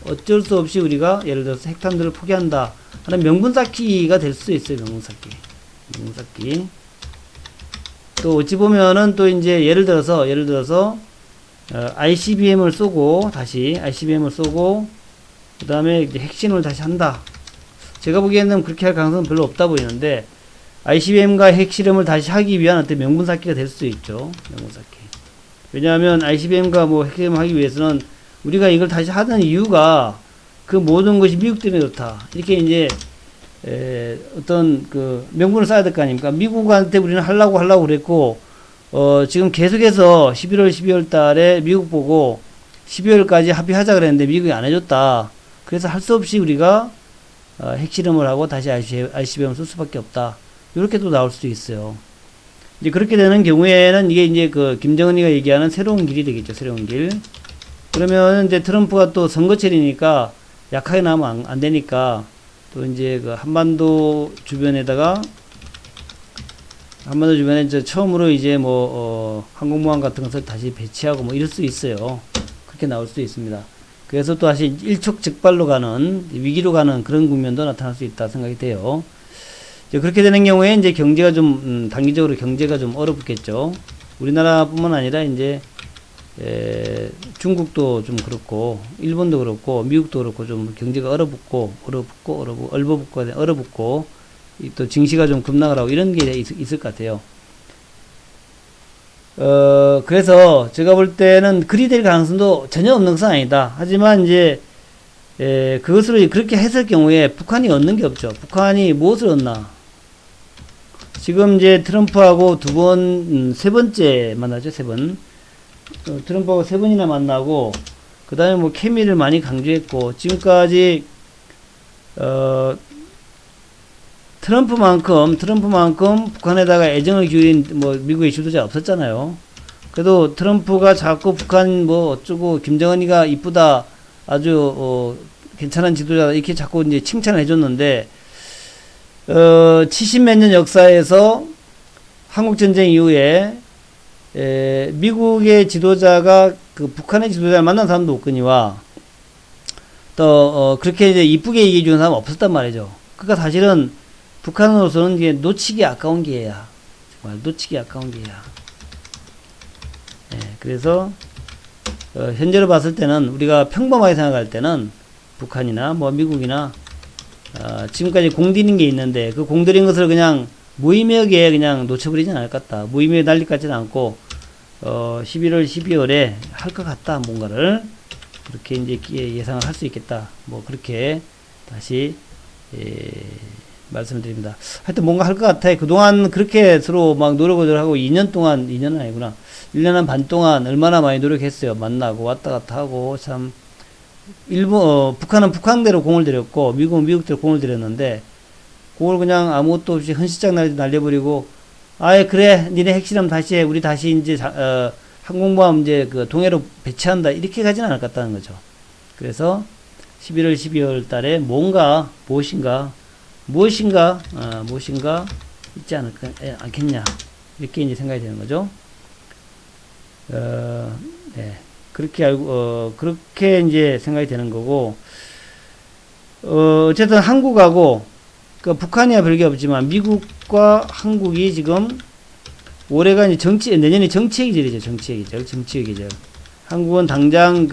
어쩔 수 없이 우리가 예를 들어서 핵탄두를 포기한다 하는 명분 쌓기가 될 수 있어요. 명분 쌓기. 또 어찌 보면은 또 이제 예를 들어서 ICBM을 쏘고 그 다음에 이제 핵실험을 다시 한다. 제가 보기에는 그렇게 할 가능성은 별로 없다 보이는데, ICBM과 핵실험을 다시 하기 위한 어떤 명분 쌓기가 될 수도 있죠. 명분 쌓기. 왜냐하면 ICBM과 뭐 핵실험을 하기 위해서는 우리가 이걸 다시 하는 이유가 그 모든 것이 미국 때문에 그렇다. 이렇게 이제 어떤 명분을 쌓아야 될 거 아닙니까? 미국한테 우리는 하려고 그랬고, 지금 계속해서 12월 달에 미국 보고 12월까지 합의하자 그랬는데 미국이 안 해줬다. 그래서 할 수 없이 우리가 핵실험을 하고 다시 ICBM을 쓸 수밖에 없다. 이렇게 또 나올 수도 있어요. 이제 그렇게 되는 경우에는 이게 이제 김정은이가 얘기하는 새로운 길이 되겠죠. 새로운 길. 그러면 이제 트럼프가 또 선거철이니까 약하게 나오면 안 되니까, 또 이제 한반도 주변에 이제 처음으로 이제 항공모함 같은 것을 다시 배치하고 뭐 이럴 수 있어요. 그렇게 나올 수도 있습니다. 그래서 또 다시 일촉즉발로 가는, 위기로 가는 그런 국면도 나타날 수 있다 생각이 돼요. 이제 그렇게 되는 경우에 이제 경제가 좀 단기적으로 경제가 좀 어렵겠죠. 우리나라뿐만 아니라 이제 중국도 좀 그렇고, 일본도 그렇고, 미국도 그렇고, 좀 경제가 얼어붙고, 또 증시가 좀 급락을 하고, 이런 게 있을 것 같아요. 그래서 제가 볼 때는 그리 될 가능성도 전혀 없는 것은 아니다. 하지만 이제, 그것으로 그렇게 했을 경우에 북한이 얻는 게 없죠. 북한이 무엇을 얻나? 지금 이제 트럼프하고 세 번째 만나죠, 세 번. 트럼프하고 세 번이나 만나고, 그 다음에 뭐 케미를 많이 강조했고, 지금까지, 트럼프만큼 북한에다가 애정을 기울인 뭐 미국의 지도자 없었잖아요. 그래도 트럼프가 자꾸 북한 뭐 어쩌고 김정은이가 이쁘다, 아주, 괜찮은 지도자다, 이렇게 자꾸 이제 칭찬을 해줬는데, 70몇 년 역사에서 한국전쟁 이후에 미국의 지도자가 그 북한의 지도자를 만난 사람도 없거니와 또 그렇게 이제 이쁘게 얘기해 주는 사람 없었단 말이죠. 그러니까 사실은 북한으로서는 이게 놓치기 아까운 기회야. 정말 놓치기 아까운 기회야. 그래서 현재로 봤을 때는 우리가 평범하게 생각할 때는 북한이나 뭐 미국이나 지금까지 공들인 게 있는데 그 공들인 것을 그냥 무의미하게 그냥 놓쳐버리진 않을 것 같다. 무의미하게 날릴 것 같지는 않고 11월, 12월에 할 것 같다. 뭔가를 그렇게 이제 예상을 할 수 있겠다. 뭐 그렇게 다시 말씀을 드립니다. 하여튼 뭔가 할 것 같아. 그동안 그렇게 서로 막 노력을 하고 2년은 아니구나. 1년 한 반 동안 얼마나 많이 노력했어요. 만나고 왔다 갔다 하고 참 북한은 북한대로 공을 들였고 미국은 미국대로 공을 들였는데 그걸 그냥 아무것도 없이 헌시짝 날려버리고 아예 그래 니네 핵실험 다시 해 우리 다시 이제 항공모함 이제 그 동해로 배치한다 이렇게 가지는 않을 것 같다는 거죠. 그래서 11월 12월 달에 무엇인가 있지 않겠냐 이렇게 이제 생각이 되는 거죠. 네. 그렇게 이제 생각이 되는 거고, 어쨌든 한국하고, 북한이야 별게 없지만, 미국과 한국이 지금, 올해가 이제 내년이 정치의 계절이죠, 정치의 계절. 한국은 당장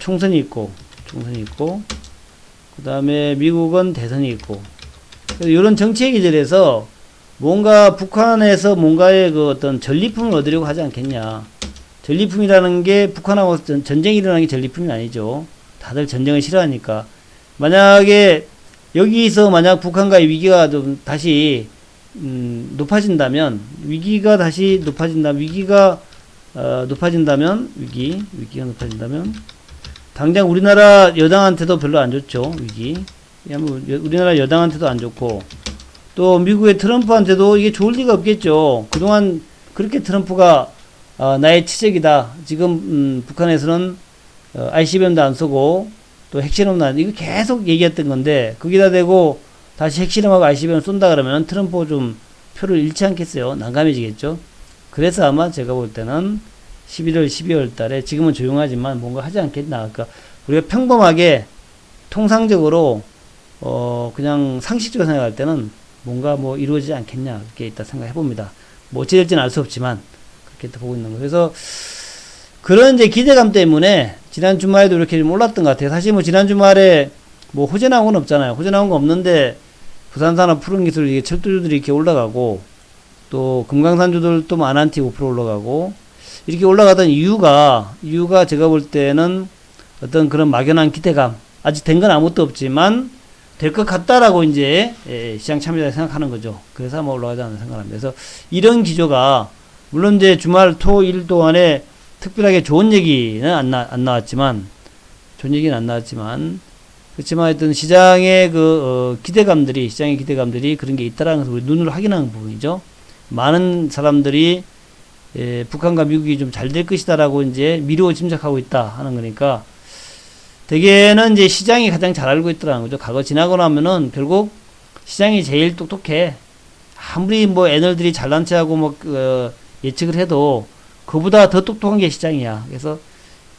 총선이 있고, 그 다음에 미국은 대선이 있고, 이런 정치의 계절에서 뭔가 북한에서 뭔가의 그 어떤 전리품을 얻으려고 하지 않겠냐. 전리품이라는 게 북한하고 전쟁이 일어나는 게 전리품이 아니죠. 다들 전쟁을 싫어하니까. 만약에 여기서 만약 북한과의 위기가 좀 다시 높아진다면 위기가 높아진다면 당장 우리나라 여당한테도 별로 안 좋죠. 우리나라 여당한테도 안 좋고 또 미국의 트럼프한테도 이게 좋을 리가 없겠죠. 그동안 그렇게 트럼프가 나의 치적이다. 지금 북한에서는 ICBM도 안 쏘고 또 핵실험도 안 이거 계속 얘기했던 건데 거기다 대고 다시 핵실험하고 ICBM 쏜다 그러면 트럼프 좀 표를 잃지 않겠어요. 난감해지겠죠. 그래서 아마 제가 볼 때는 11월, 12월 달에 지금은 조용하지만 뭔가 하지 않겠나. 그러니까 우리가 평범하게 통상적으로 그냥 상식적으로 생각할 때는 뭔가 뭐 이루어지지 않겠냐. 그렇게 있다 생각해 봅니다. 뭐 어찌 될지는 알 수 없지만 그렇게 보고 있는 거예요. 그래서 그런 이제 기대감 때문에 지난 주말에도 이렇게 좀 올랐던 것 같아요. 사실 뭐 지난 주말에 뭐 호재 나온 건 없잖아요. 호재 나온 거 없는데 부산산업 푸른기술 이게 철도주들이 이렇게 올라가고 또 금강산주들도 만한티 5% 올라가고 이렇게 올라가던 이유가 제가 볼 때는 어떤 그런 막연한 기대감 아직 된 건 아무것도 없지만 될 것 같다라고 이제 시장 참여자가 생각하는 거죠. 그래서 아마 올라가지 않나 생각합니다. 그래서 이런 기조가 물론 이제 주말 토일 동안에 특별하게 좋은 얘기는 안 나왔지만 그렇지만 하여튼 시장의 기대감들이 그런 게 있다라는 것을 우리 눈으로 확인하는 부분이죠. 많은 사람들이 북한과 미국이 좀 잘 될 것이다라고 이제 미루어 짐작하고 있다 하는 거니까 대개는 이제 시장이 가장 잘 알고 있더라는 거죠. 과거 지나고 나면은 결국 시장이 제일 똑똑해. 아무리 뭐 애널들이 잘난 체하고 뭐 예측을 해도 그보다 더 똑똑한 게 시장이야. 그래서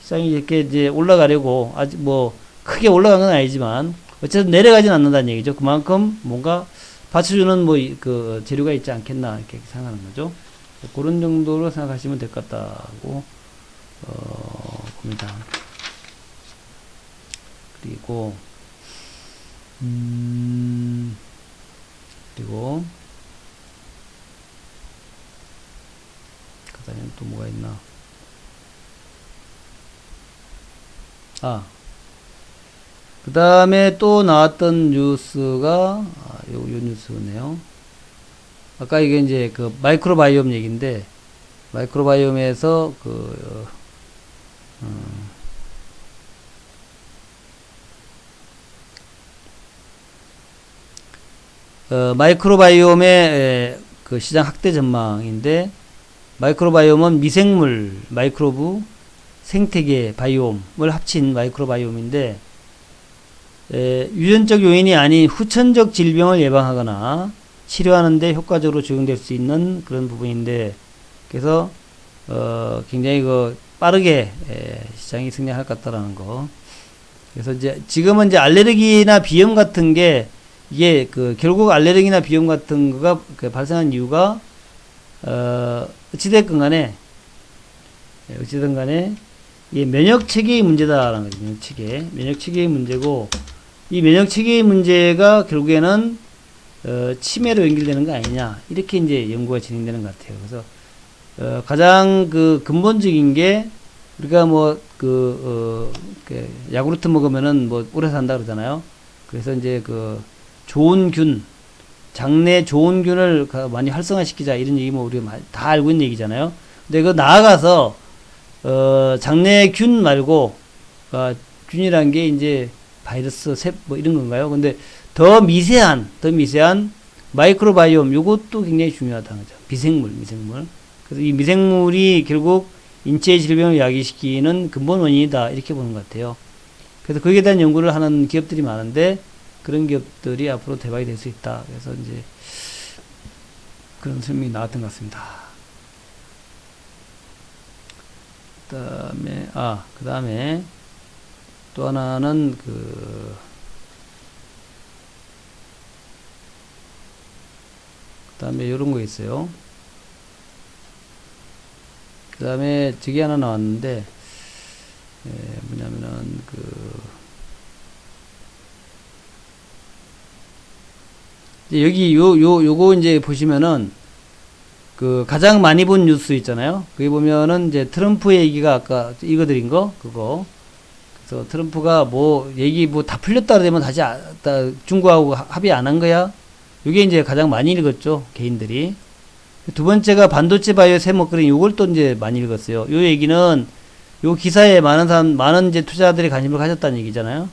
시장이 이렇게 이제 올라가려고 아직 뭐 크게 올라간 건 아니지만 어쨌든 내려가진 않는다는 얘기죠. 그만큼 뭔가 받쳐주는 뭐 재료가 있지 않겠나 이렇게 생각하는 거죠. 그런 정도로 생각하시면 될 것 같다고 봅니다. 그리고 그리고 그 다음에 또 뭐가 있나. 그 다음에 또 나왔던 뉴스가 요 뉴스네요. 아까 이게 이제 그 마이크로바이옴 얘기인데, 마이크로바이옴에서 마이크로바이옴의 그 시장 확대 전망인데, 마이크로바이옴은 미생물, 마이크로브, 생태계, 바이옴을 합친 마이크로바이옴인데, 유전적 요인이 아닌 후천적 질병을 예방하거나 치료하는 데 효과적으로 적용될 수 있는 그런 부분인데, 그래서 굉장히 빠르게 시장이 성장할 것 같다라는 거. 그래서 이제 지금은 이제 알레르기나 비염 같은 게, 이게 결국 알레르기나 비염 같은 거가 발생한 이유가 어찌됐건 간에 이 면역 체계의 문제다라는 거죠. 면역 체계의 문제고, 이 면역 체계의 문제가 결국에는 치매로 연결되는 거 아니냐, 이렇게 이제 연구가 진행되는 것 같아요. 그래서 가장 근본적인 게, 우리가 야구르트 먹으면은 오래 산다 그러잖아요. 그래서 이제 좋은 균, 장내 좋은 균을 많이 활성화시키자, 이런 얘기 우리가 다 알고 있는 얘기잖아요. 근데 나아가서 장내 균 말고, 균이란 게 이제 바이러스, 셉 이런 건가요? 근데 더 미세한 마이크로바이옴, 요것도 굉장히 중요하다는 거죠. 미생물. 그래서 이 미생물이 결국 인체 질병을 야기시키는 근본 원인이다, 이렇게 보는 것 같아요. 그래서 거기에 대한 연구를 하는 기업들이 많은데, 그런 기업들이 앞으로 대박이 될 수 있다. 그래서 이제 그런 설명이 나왔던 것 같습니다. 그 다음에 또 하나는 그 다음에 요런 거 있어요. 그 다음에 저기 하나 나왔는데, 뭐냐면은 여기 요거 이제 보시면은 가장 많이 본 뉴스 있잖아요. 거기 보면은 이제 트럼프 얘기가 아까 읽어드린 거, 그거. 그래서 트럼프가 얘기 다 풀렸다 그러면 다시 중국하고 합의 안 한 거야? 요게 이제 가장 많이 읽었죠, 개인들이. 두 번째가 반도체 바이오 세목그린, 요걸 또 이제 많이 읽었어요. 요 얘기는 요 기사에 많은 이제 투자자들이 관심을 가졌다는 얘기잖아요.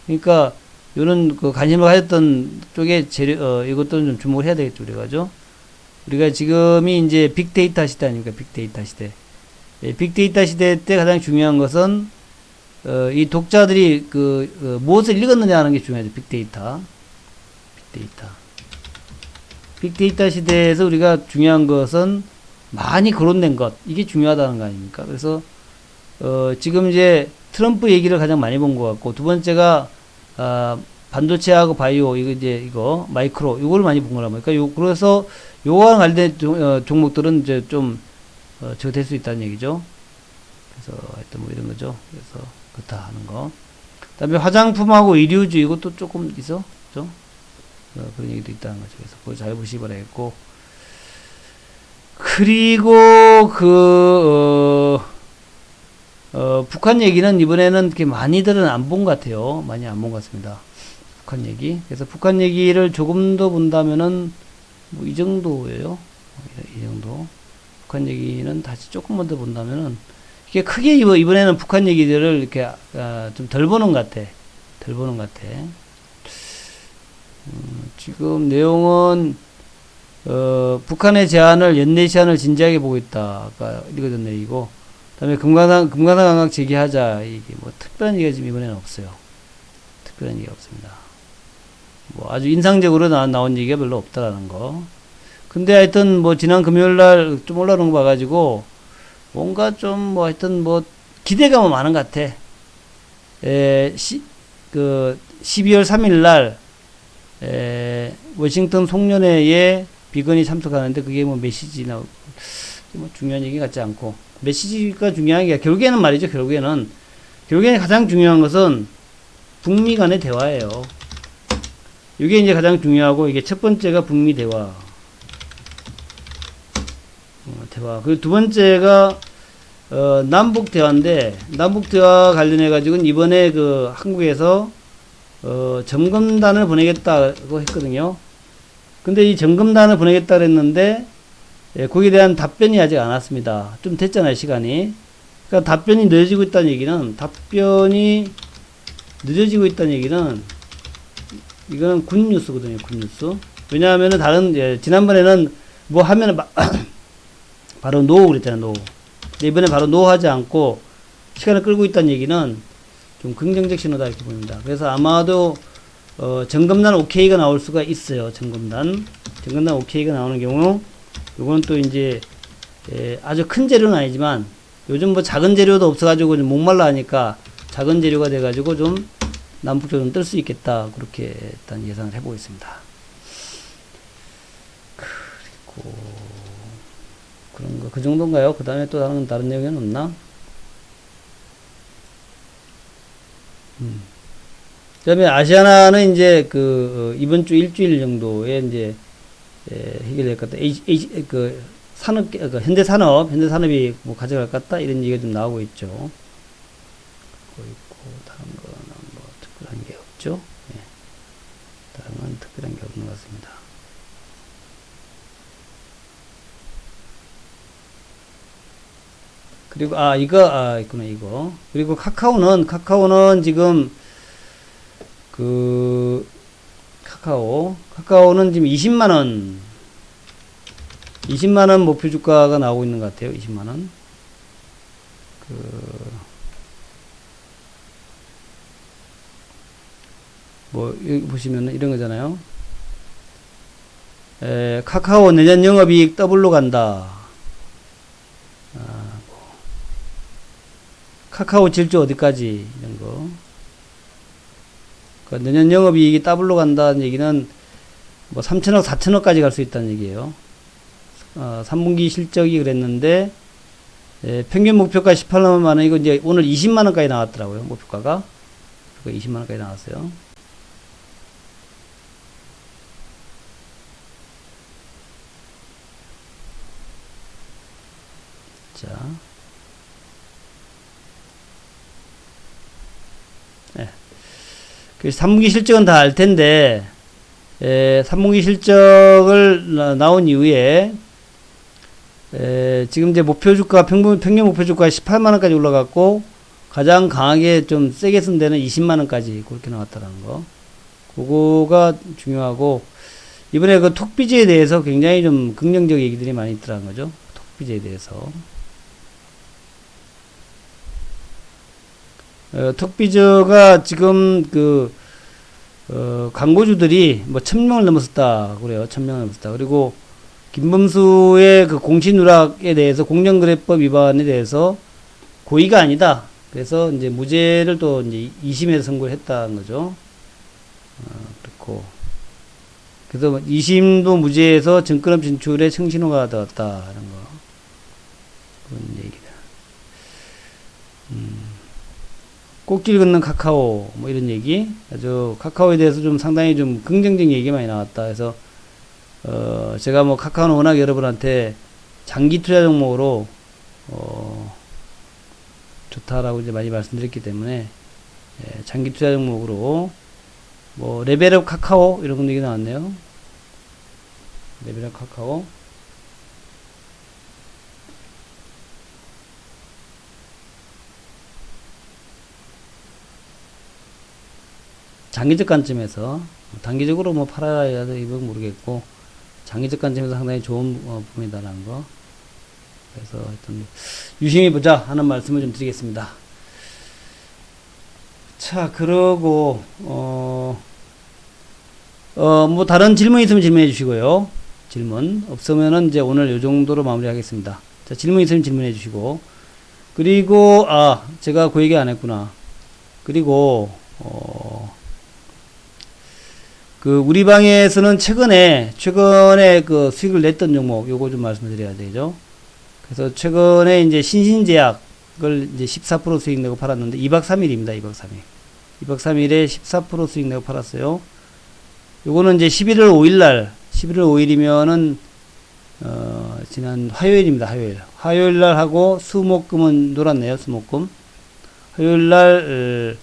그러니까 요는 관심을 가졌던 쪽에 이것도 좀 주목을 해야 되겠죠, 우리가 지금이 이제 빅데이터 시대 아닙니까? 빅데이터 시대. 빅데이터 시대 때 가장 중요한 것은 이 독자들이 무엇을 읽었느냐 하는 게 중요하죠. 빅데이터 시대에서 우리가 중요한 것은 많이 거론된 것, 이게 중요하다는 거 아닙니까? 그래서 지금 이제 트럼프 얘기를 가장 많이 본 것 같고, 두 번째가 반도체하고 바이오, 이거 마이크로, 이걸 많이 본 거란 말이니까, 그래서 요거와 관련된 종목들은 이제 좀 저거 될 수 있다는 얘기죠. 그래서 하여튼 이런 거죠. 그래서 그렇다 하는 거. 그다음에 화장품하고 의류주, 이것도 조금 있어, 죠? 그런 얘기도 있다는 거죠. 그래서 그거 잘 보시기 바라겠고, 그리고 북한 얘기는 이번에는 이렇게 많이들은 안 본 것 같아요. 많이 안 본 것 같습니다. 북한 얘기. 그래서 북한 얘기를 조금 더 본다면은 이 정도예요. 이 정도. 북한 얘기는 다시 조금만 더 본다면은, 이게 크게 이번에는 북한 얘기들을 이렇게 좀 덜 보는 것 같아. 지금 내용은 북한의 제안을, 연내 시한을 진지하게 보고 있다. 아까 읽어준 내용이고, 그다음에 금강산 강각 재개하자. 이게 특별한 얘기가 지금 이번에는 없어요. 특별한 얘기가 없습니다. 아주 인상적으로 나온 얘기가 별로 없다라는 거. 근데 하여튼 지난 금요일 날 좀 올라오는 거 봐가지고 뭔가 좀 하여튼 기대감은 많은 것 같아. 12월 3일 날 워싱턴 송년회에 비건이 참석하는데, 그게 메시지나 뭐 중요한 얘기 같지 않고, 메시지가 중요한 게 결국에는 말이죠. 결국에는 가장 중요한 것은 북미 간의 대화예요. 이게 이제 가장 중요하고, 이게 첫 번째가 북미 대화. 대화. 그리고 두 번째가 남북 대화인데, 남북 대화 관련해 가지고는 이번에 그 한국에서 점검단을 보내겠다고 했거든요. 근데 이 점검단을 보내겠다 그랬는데, 예, 거기에 대한 답변이 아직 안 왔습니다. 좀 됐잖아요, 시간이. 그러니까 답변이 늦어지고 있다는 얘기는, 이거는 굿뉴스거든요, 굿뉴스. 왜냐하면은 지난번에는 뭐 하면은 바로 노 그랬잖아요, 노. 근데 이번에 바로 노 하지 않고 시간을 끌고 있다는 얘기는 좀 긍정적 신호다 이렇게 보입니다. 그래서 아마도 점검단 OK가 나올 수가 있어요. 점검단 OK가 나오는 경우, 요거는 또 이제 아주 큰 재료는 아니지만 요즘 뭐 작은 재료도 없어가지고 좀 목말라 하니까 작은 재료가 돼가지고 좀 남북적으로 좀 뜰 수 있겠다, 그렇게 일단 예상을 해보겠습니다. 그리고 그런 거 그 정도인가요? 그 다음에 또 다른 내용은 없나? 그 다음에 아시아나는 이제 이번 주 일주일 정도에 이제 해결될 것 같다. 현대산업이 뭐 가져갈 것 같다, 이런 얘기가 좀 나오고 있죠. 있고, 다른 거는 뭐 특별한 게 없죠. 예. 다른 건 특별한 게 없는 것 같습니다. 그리고 있구나, 이거. 그리고 카카오는 지금 카카오는 지금 20만원 목표 주가가 나오고 있는 것 같아요. 20만원. 여기 보시면은 이런 거잖아요. 카카오 내년 영업이익 더블로 간다. 카카오 질주 어디까지, 이런 거. 내년 영업이익이 더블로 간다는 얘기는 뭐 3천억, 4천억까지 갈 수 있다는 얘기예요. 3분기 실적이 그랬는데, 평균 목표가 18만원, 이거 이제 오늘 20만원까지 나왔더라고요, 목표가가. 20만원까지 나왔어요. 자. 그래서 3분기 실적은 다 알 텐데, 3분기 실적을 나온 이후에, 지금 이제 목표 주가, 평균 목표 주가 18만원까지 올라갔고, 가장 강하게 좀 세게 쓴 데는 20만원까지 그렇게 나왔다는 거. 그거가 중요하고, 이번에 그 톡비즈에 대해서 굉장히 좀 긍정적 얘기들이 많이 있더라는 거죠. 톡비즈에 대해서. 톡비즈가 지금 광고주들이 뭐 1000명을 넘었었다 그래요. 1000명을 넘었었다. 그리고 김범수의 그 공시 누락에 대해서, 공정거래법 위반에 대해서 고의가 아니다. 그래서 이제 무죄를 또 이제 2심에서 선고를 했다는 거죠. 그렇고. 그래서 2심도 무죄에서 증권업 진출에 청신호가 되었다. 이런 거. 그런 얘기다. 꽃길 걷는 카카오, 뭐 이런 얘기. 아주 카카오에 대해서 좀 상당히 좀 긍정적인 얘기가 많이 나왔다. 그래서, 제가 뭐 카카오는 워낙 여러분한테 장기 투자 종목으로, 좋다라고 이제 많이 말씀드렸기 때문에, 장기 투자 종목으로, 뭐, 레벨업 카카오, 이런 얘기 나왔네요. 레벨업 카카오. 장기적 관점에서, 단기적으로 뭐 팔아야 돼, 이건 모르겠고, 장기적 관점에서 상당히 좋은 부분이다라는 거. 그래서 하여튼, 유심히 보자 하는 말씀을 좀 드리겠습니다. 자, 그러고, 뭐 다른 질문 있으면 질문해 주시고요. 질문. 없으면은 이제 오늘 요 정도로 마무리하겠습니다. 자, 질문 있으면 질문해 주시고. 그리고, 제가 그 얘기 안 했구나. 그리고, 우리 방에서는 최근에 그 수익을 냈던 종목, 요거 좀 말씀을 드려야 되죠. 그래서 최근에 이제 신신제약을 이제 14% 수익 내고 팔았는데, 2박 3일입니다, 2박 3일. 2박 3일에 14% 수익 내고 팔았어요. 요거는 이제 11월 5일이면은, 지난 화요일입니다, 화요일. 화요일날 하고, 수목금은 놀았네요, 수목금. 화요일날,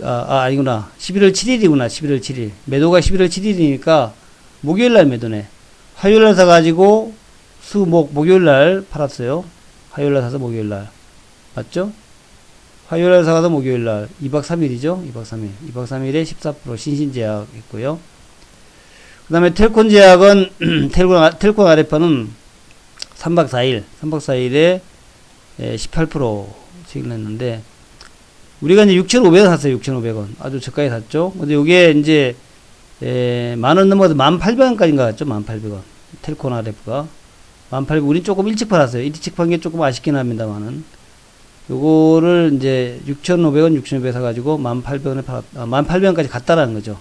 아니구나. 11월 7일이구나, 11월 7일. 매도가 11월 7일이니까, 목요일날 매도네. 화요일날 사가지고, 목요일날 팔았어요. 화요일날 사서 목요일날. 맞죠? 화요일날 사가서 목요일날. 2박 3일이죠? 2박 3일. 2박 3일에 14% 신신제약 했고요. 그 다음에 텔콘제약은, 텔콘 아레파는 3박 4일에 18% 수익 냈는데, 우리가 이제 6,500원 샀어요, 6,500원. 아주 저가에 샀죠. 근데 요게 이제, 만원 넘어서 18,000원까지인 것 같죠? 18,000원. 텔콘 아레프가. 18,000원. 우린 조금 일찍 팔았어요. 일찍 판 게 조금 아쉽긴 합니다만은. 요거를 이제 6,500원, 6,500원 사가지고 18,000원에 18,000원까지 갔다라는 거죠.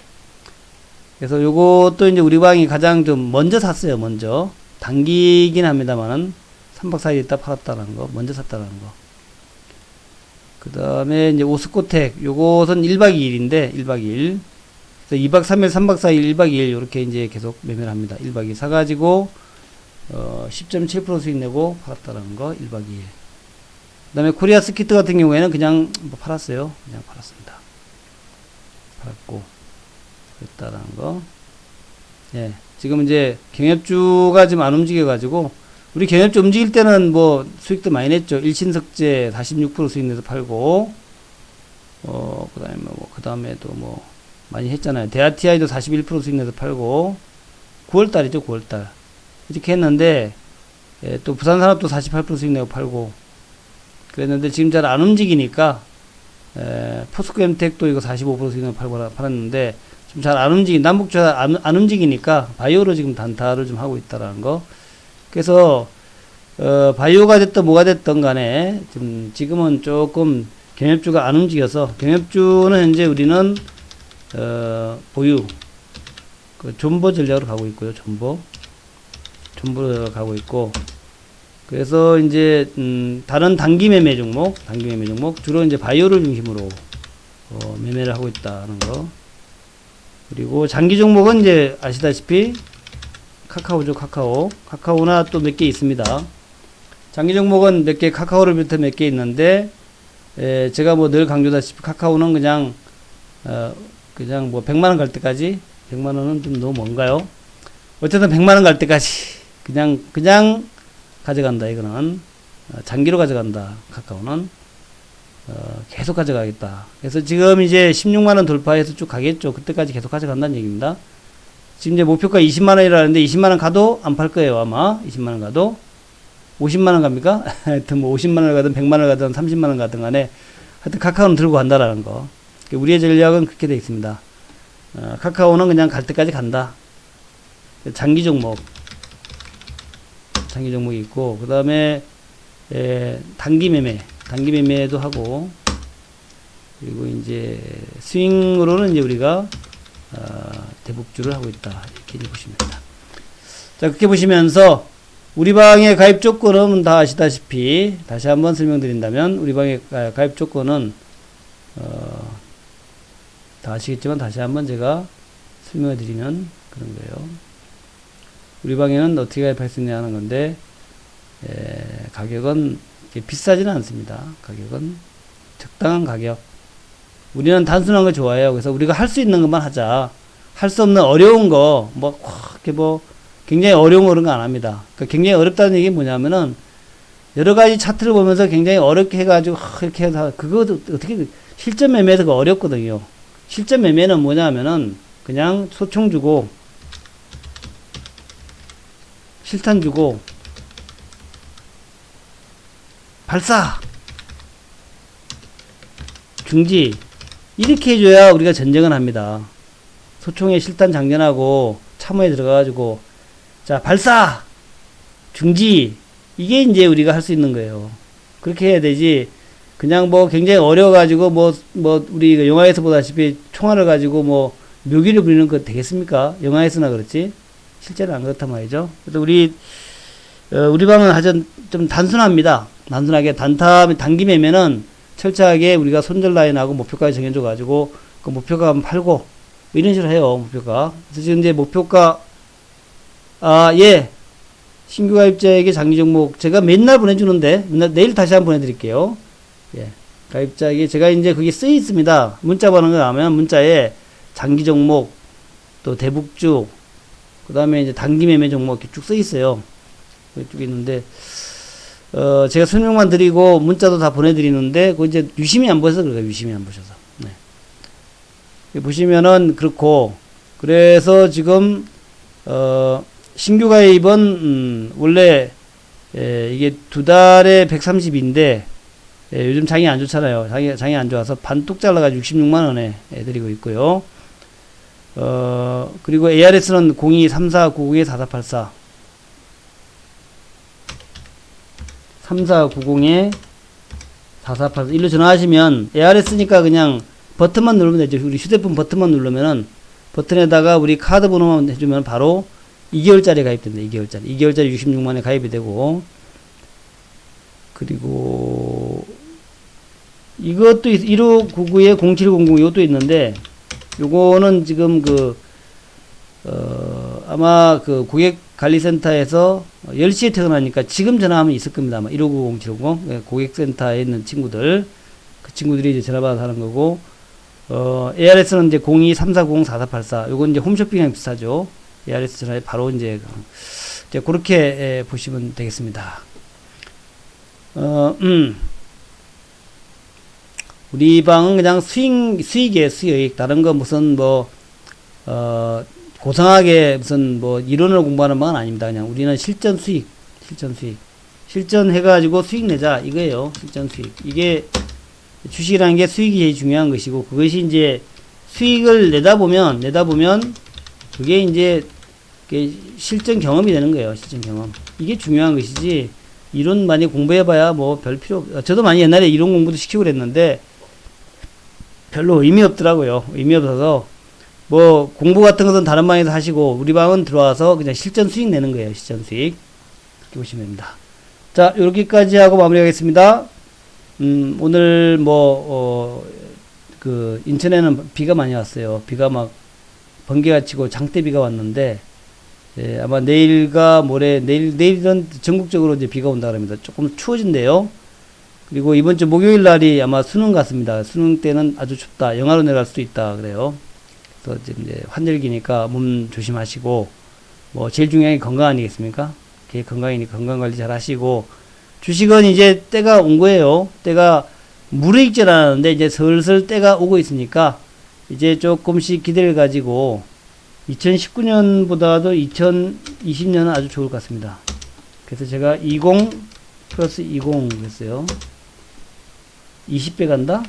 그래서 요것도 이제 우리 방이 가장 좀 먼저 샀어요, 먼저. 단기긴 합니다만은 3박 4일 있다 팔았다라는 거, 먼저 샀다라는 거. 그 다음에 이제 오스코텍, 요것은 1박 2일인데, 1박 2일. 그래서 2박 3일, 3박 4일, 1박 2일, 요렇게 이제 계속 매매를 합니다. 1박 2일 사가지고, 10.7% 수익 내고 팔았다라는 거, 1박 2일. 그 다음에 코리아 스키트 같은 경우에는 그냥 뭐 팔았어요. 그냥 팔았습니다. 팔았고, 그랬다라는 거. 예. 지금 이제 경협주가 지금 안 움직여가지고, 우리 경협주 움직일 때는 뭐 수익도 많이 냈죠. 일신석재 46% 수익 내서 팔고, 그 다음에도 뭐 많이 했잖아요. 대아티아이도 41% 수익 내서 팔고, 9월달이죠, 9월달. 이렇게 했는데, 또 부산산업도 48% 수익 내고 팔고, 그랬는데 지금 잘 안 움직이니까, 포스코엠텍도 이거 45% 수익 내고 팔았는데, 좀 잘 안 남북주가 안 움직이니까, 바이오로 지금 단타를 좀 하고 있다라는 거. 그래서 바이오가 됐든 뭐가 됐든 간에 지금은 조금 경협주가 안 움직여서, 경협주는 현재 우리는 보유 존버 전략으로 가고 있고요. 존버로 가고 있고, 그래서 이제 다른 단기 매매 종목 주로 이제 바이오를 중심으로 매매를 하고 있다는 거. 그리고 장기 종목은 이제 아시다시피 카카오죠, 카카오나 또 몇 개 있습니다. 장기 종목은 몇 개, 카카오를 비롯해 몇 개 있는데, 제가 뭐 늘 강조다시피 카카오는 그냥 뭐 100만원 갈 때까지, 100만원은 좀 너무 뭔가요? 어쨌든 100만원 갈 때까지, 그냥 가져간다, 이거는. 장기로 가져간다, 카카오는. 계속 가져가겠다. 그래서 지금 이제 16만원 돌파해서 쭉 가겠죠. 그때까지 계속 가져간다는 얘기입니다. 지금 이제 목표가 20만원이라는데 20만원 가도 안 팔 거예요, 아마. 20만원 가도. 50만원 갑니까? 하여튼 뭐 50만원 가든 100만원 가든 30만원 가든 간에 하여튼 카카오는 들고 간다라는 거. 우리의 전략은 그렇게 되어 있습니다. 카카오는 그냥 갈 때까지 간다. 장기 종목이 있고, 그 다음에 단기 매매도 하고, 그리고 이제 스윙으로는 이제 우리가 대북주를 하고 있다, 이렇게 보시면 됩니다. 자, 그렇게 보시면서 우리 방의 가입 조건은 다 아시다시피, 다시 한번 설명드린다면, 우리 방의 가입 조건은 다 아시겠지만 다시 한번 제가 설명해 드리면 그런 거예요. 우리 방에는 어떻게 가입할 수 있냐 하는 건데, 가격은 비싸지는 않습니다. 가격은 적당한 가격. 우리는 단순한 거 좋아해요. 그래서 우리가 할 수 있는 것만 하자. 할 수 없는 어려운 거, 굉장히 어려운 거 그런 거 안 합니다. 그러니까 굉장히 어렵다는 얘기 뭐냐면은, 여러 가지 차트를 보면서 굉장히 어렵게 해가지고, 이렇게 해서, 그거 어떻게, 실전 매매에서 그거 어렵거든요. 실전 매매는 뭐냐면은, 그냥 소총 주고, 실탄 주고, 발사! 중지! 이렇게 해줘야 우리가 전쟁을 합니다. 소총에 실탄 장전하고, 참호에 들어가가지고, 자, 발사! 중지! 이게 이제 우리가 할 수 있는 거예요. 그렇게 해야 되지, 그냥 뭐 굉장히 어려워가지고, 우리 영화에서 보다시피 총알을 가지고 묘기를 부리는 거 되겠습니까? 영화에서나 그렇지 실제는 안 그렇단 말이죠. 그래서 우리 방은 하여튼 좀 단순합니다. 단순하게 단기 매매는 철저하게 우리가 손절 라인하고 목표가를 정해줘 가지고 그 목표가 한번 팔고 뭐 이런 식으로 해요. 목표가. 그래서 지금 이제 목표가 예. 신규 가입자에게 장기 종목 제가 맨날 보내주는데 내일 다시 한번 보내드릴게요. 예. 가입자에게 제가 이제 그게 쓰여 있습니다. 문자 받는 거 나오면 문자에 장기 종목 또 대북주 그 다음에 이제 단기 매매 종목 이렇게 쭉 써 있어요. 이쪽에 있는데 제가 설명만 드리고 문자도 다 보내드리는데 그 이제 유심히 안 보셔서 그래요. 유심히 안 보셔서. 네. 보시면은 그렇고 그래서 지금 신규 가입은 원래 이게 두 달에 130인데 요즘 장이 안 좋잖아요. 장이 안 좋아서 반뚝 잘라가지고 66만 원에 드리고 있고요. 그리고 ARS는 023490-4484 3490-4484 일로 전화하시면 ARS니까 그냥 버튼만 누르면 되죠. 우리 휴대폰 버튼만 누르면은 버튼에다가 우리 카드 번호만 해주면 바로 2개월짜리 가입된다. 2개월짜리 66만에 가입이 되고 그리고 이것도 1599-0700 이것도 있는데 요거는 지금 아마 그 고객관리센터에서 10시에 퇴근하니까 지금 전화하면 있을 겁니다. 아마 1599-0700 고객센터에 있는 친구들 그 친구들이 이제 전화받아서 하는 거고 ARS는 이제 023490-4484 요건 이제 홈쇼핑이랑 비슷하죠. ARS 전화에 바로 이제 그렇게 보시면 되겠습니다. 우리 방은 그냥 수익이에요, 수익. 다른 거 무슨 고상하게 무슨 이론을 공부하는 방은 아닙니다. 그냥 우리는 실전 수익. 실전해가지고 수익 내자. 이거예요. 실전 수익. 이게 주식이라는 게 수익이 제일 중요한 것이고, 그것이 이제 수익을 내다 보면, 그게 이제 실전 경험이 되는 거예요. 실전 경험. 이게 중요한 것이지, 이론 많이 공부해봐야 별 필요, 저도 많이 옛날에 이론 공부도 시키고 그랬는데, 별로 의미 없더라고요. 의미 없어서 공부 같은 것은 다른 방에서 하시고 우리 방은 들어와서 그냥 실전 수익 내는 거예요. 실전 수익. 이렇게 보시면 됩니다. 자, 여기까지 하고 마무리하겠습니다. 오늘 인천에는 비가 많이 왔어요. 비가 막 번개가 치고 장대비가 왔는데 아마 내일과 모레 내일은 전국적으로 이제 비가 온다 그럽니다. 조금 추워진대요. 그리고 이번 주 목요일 날이 아마 수능 같습니다. 수능 때는 아주 춥다. 영하로 내려갈 수도 있다. 그래요. 그래서 이제 환절기니까 몸 조심하시고, 제일 중요한 게 건강 아니겠습니까? 건강이니까 건강 관리 잘 하시고, 주식은 이제 때가 온 거예요. 때가 무르익질 않았는데, 이제 슬슬 때가 오고 있으니까, 이제 조금씩 기대를 가지고, 2019년보다도 2020년은 아주 좋을 것 같습니다. 그래서 제가 20 플러스 20 그랬어요. 20배 간다?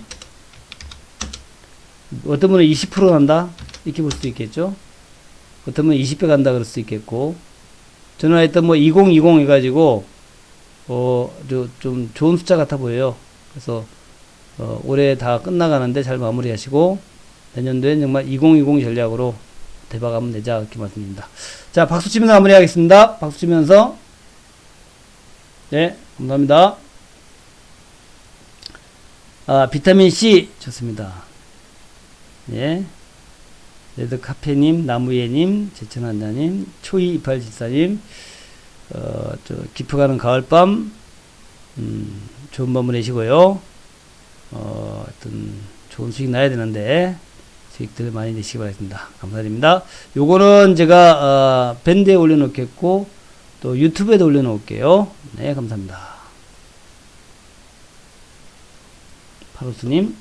어떤 분은 20% 간다? 이렇게 볼 수도 있겠죠? 어떤 분은 20배 간다 그럴 수도 있겠고, 저는 하여튼 2020 해가지고, 좀 좋은 숫자 같아 보여요. 그래서, 올해 다 끝나가는데 잘 마무리 하시고, 내년도엔 정말 2020 전략으로 대박 한번 내자, 이렇게 말씀드립니다. 자, 박수 치면서 마무리 하겠습니다. 박수 치면서. 네, 감사합니다. 비타민C 좋습니다. 예. 레드카페님, 나무예님, 제천한자님, 초이2814님, 깊어가는 가을밤, 좋은 밤 보내시고요. 하여튼, 좋은 수익 나야 되는데, 수익들 많이 내시기 바라겠습니다. 감사드립니다. 요거는 제가, 밴드에 올려놓겠고, 또 유튜브에도 올려놓을게요. 네, 감사합니다. 파로스님.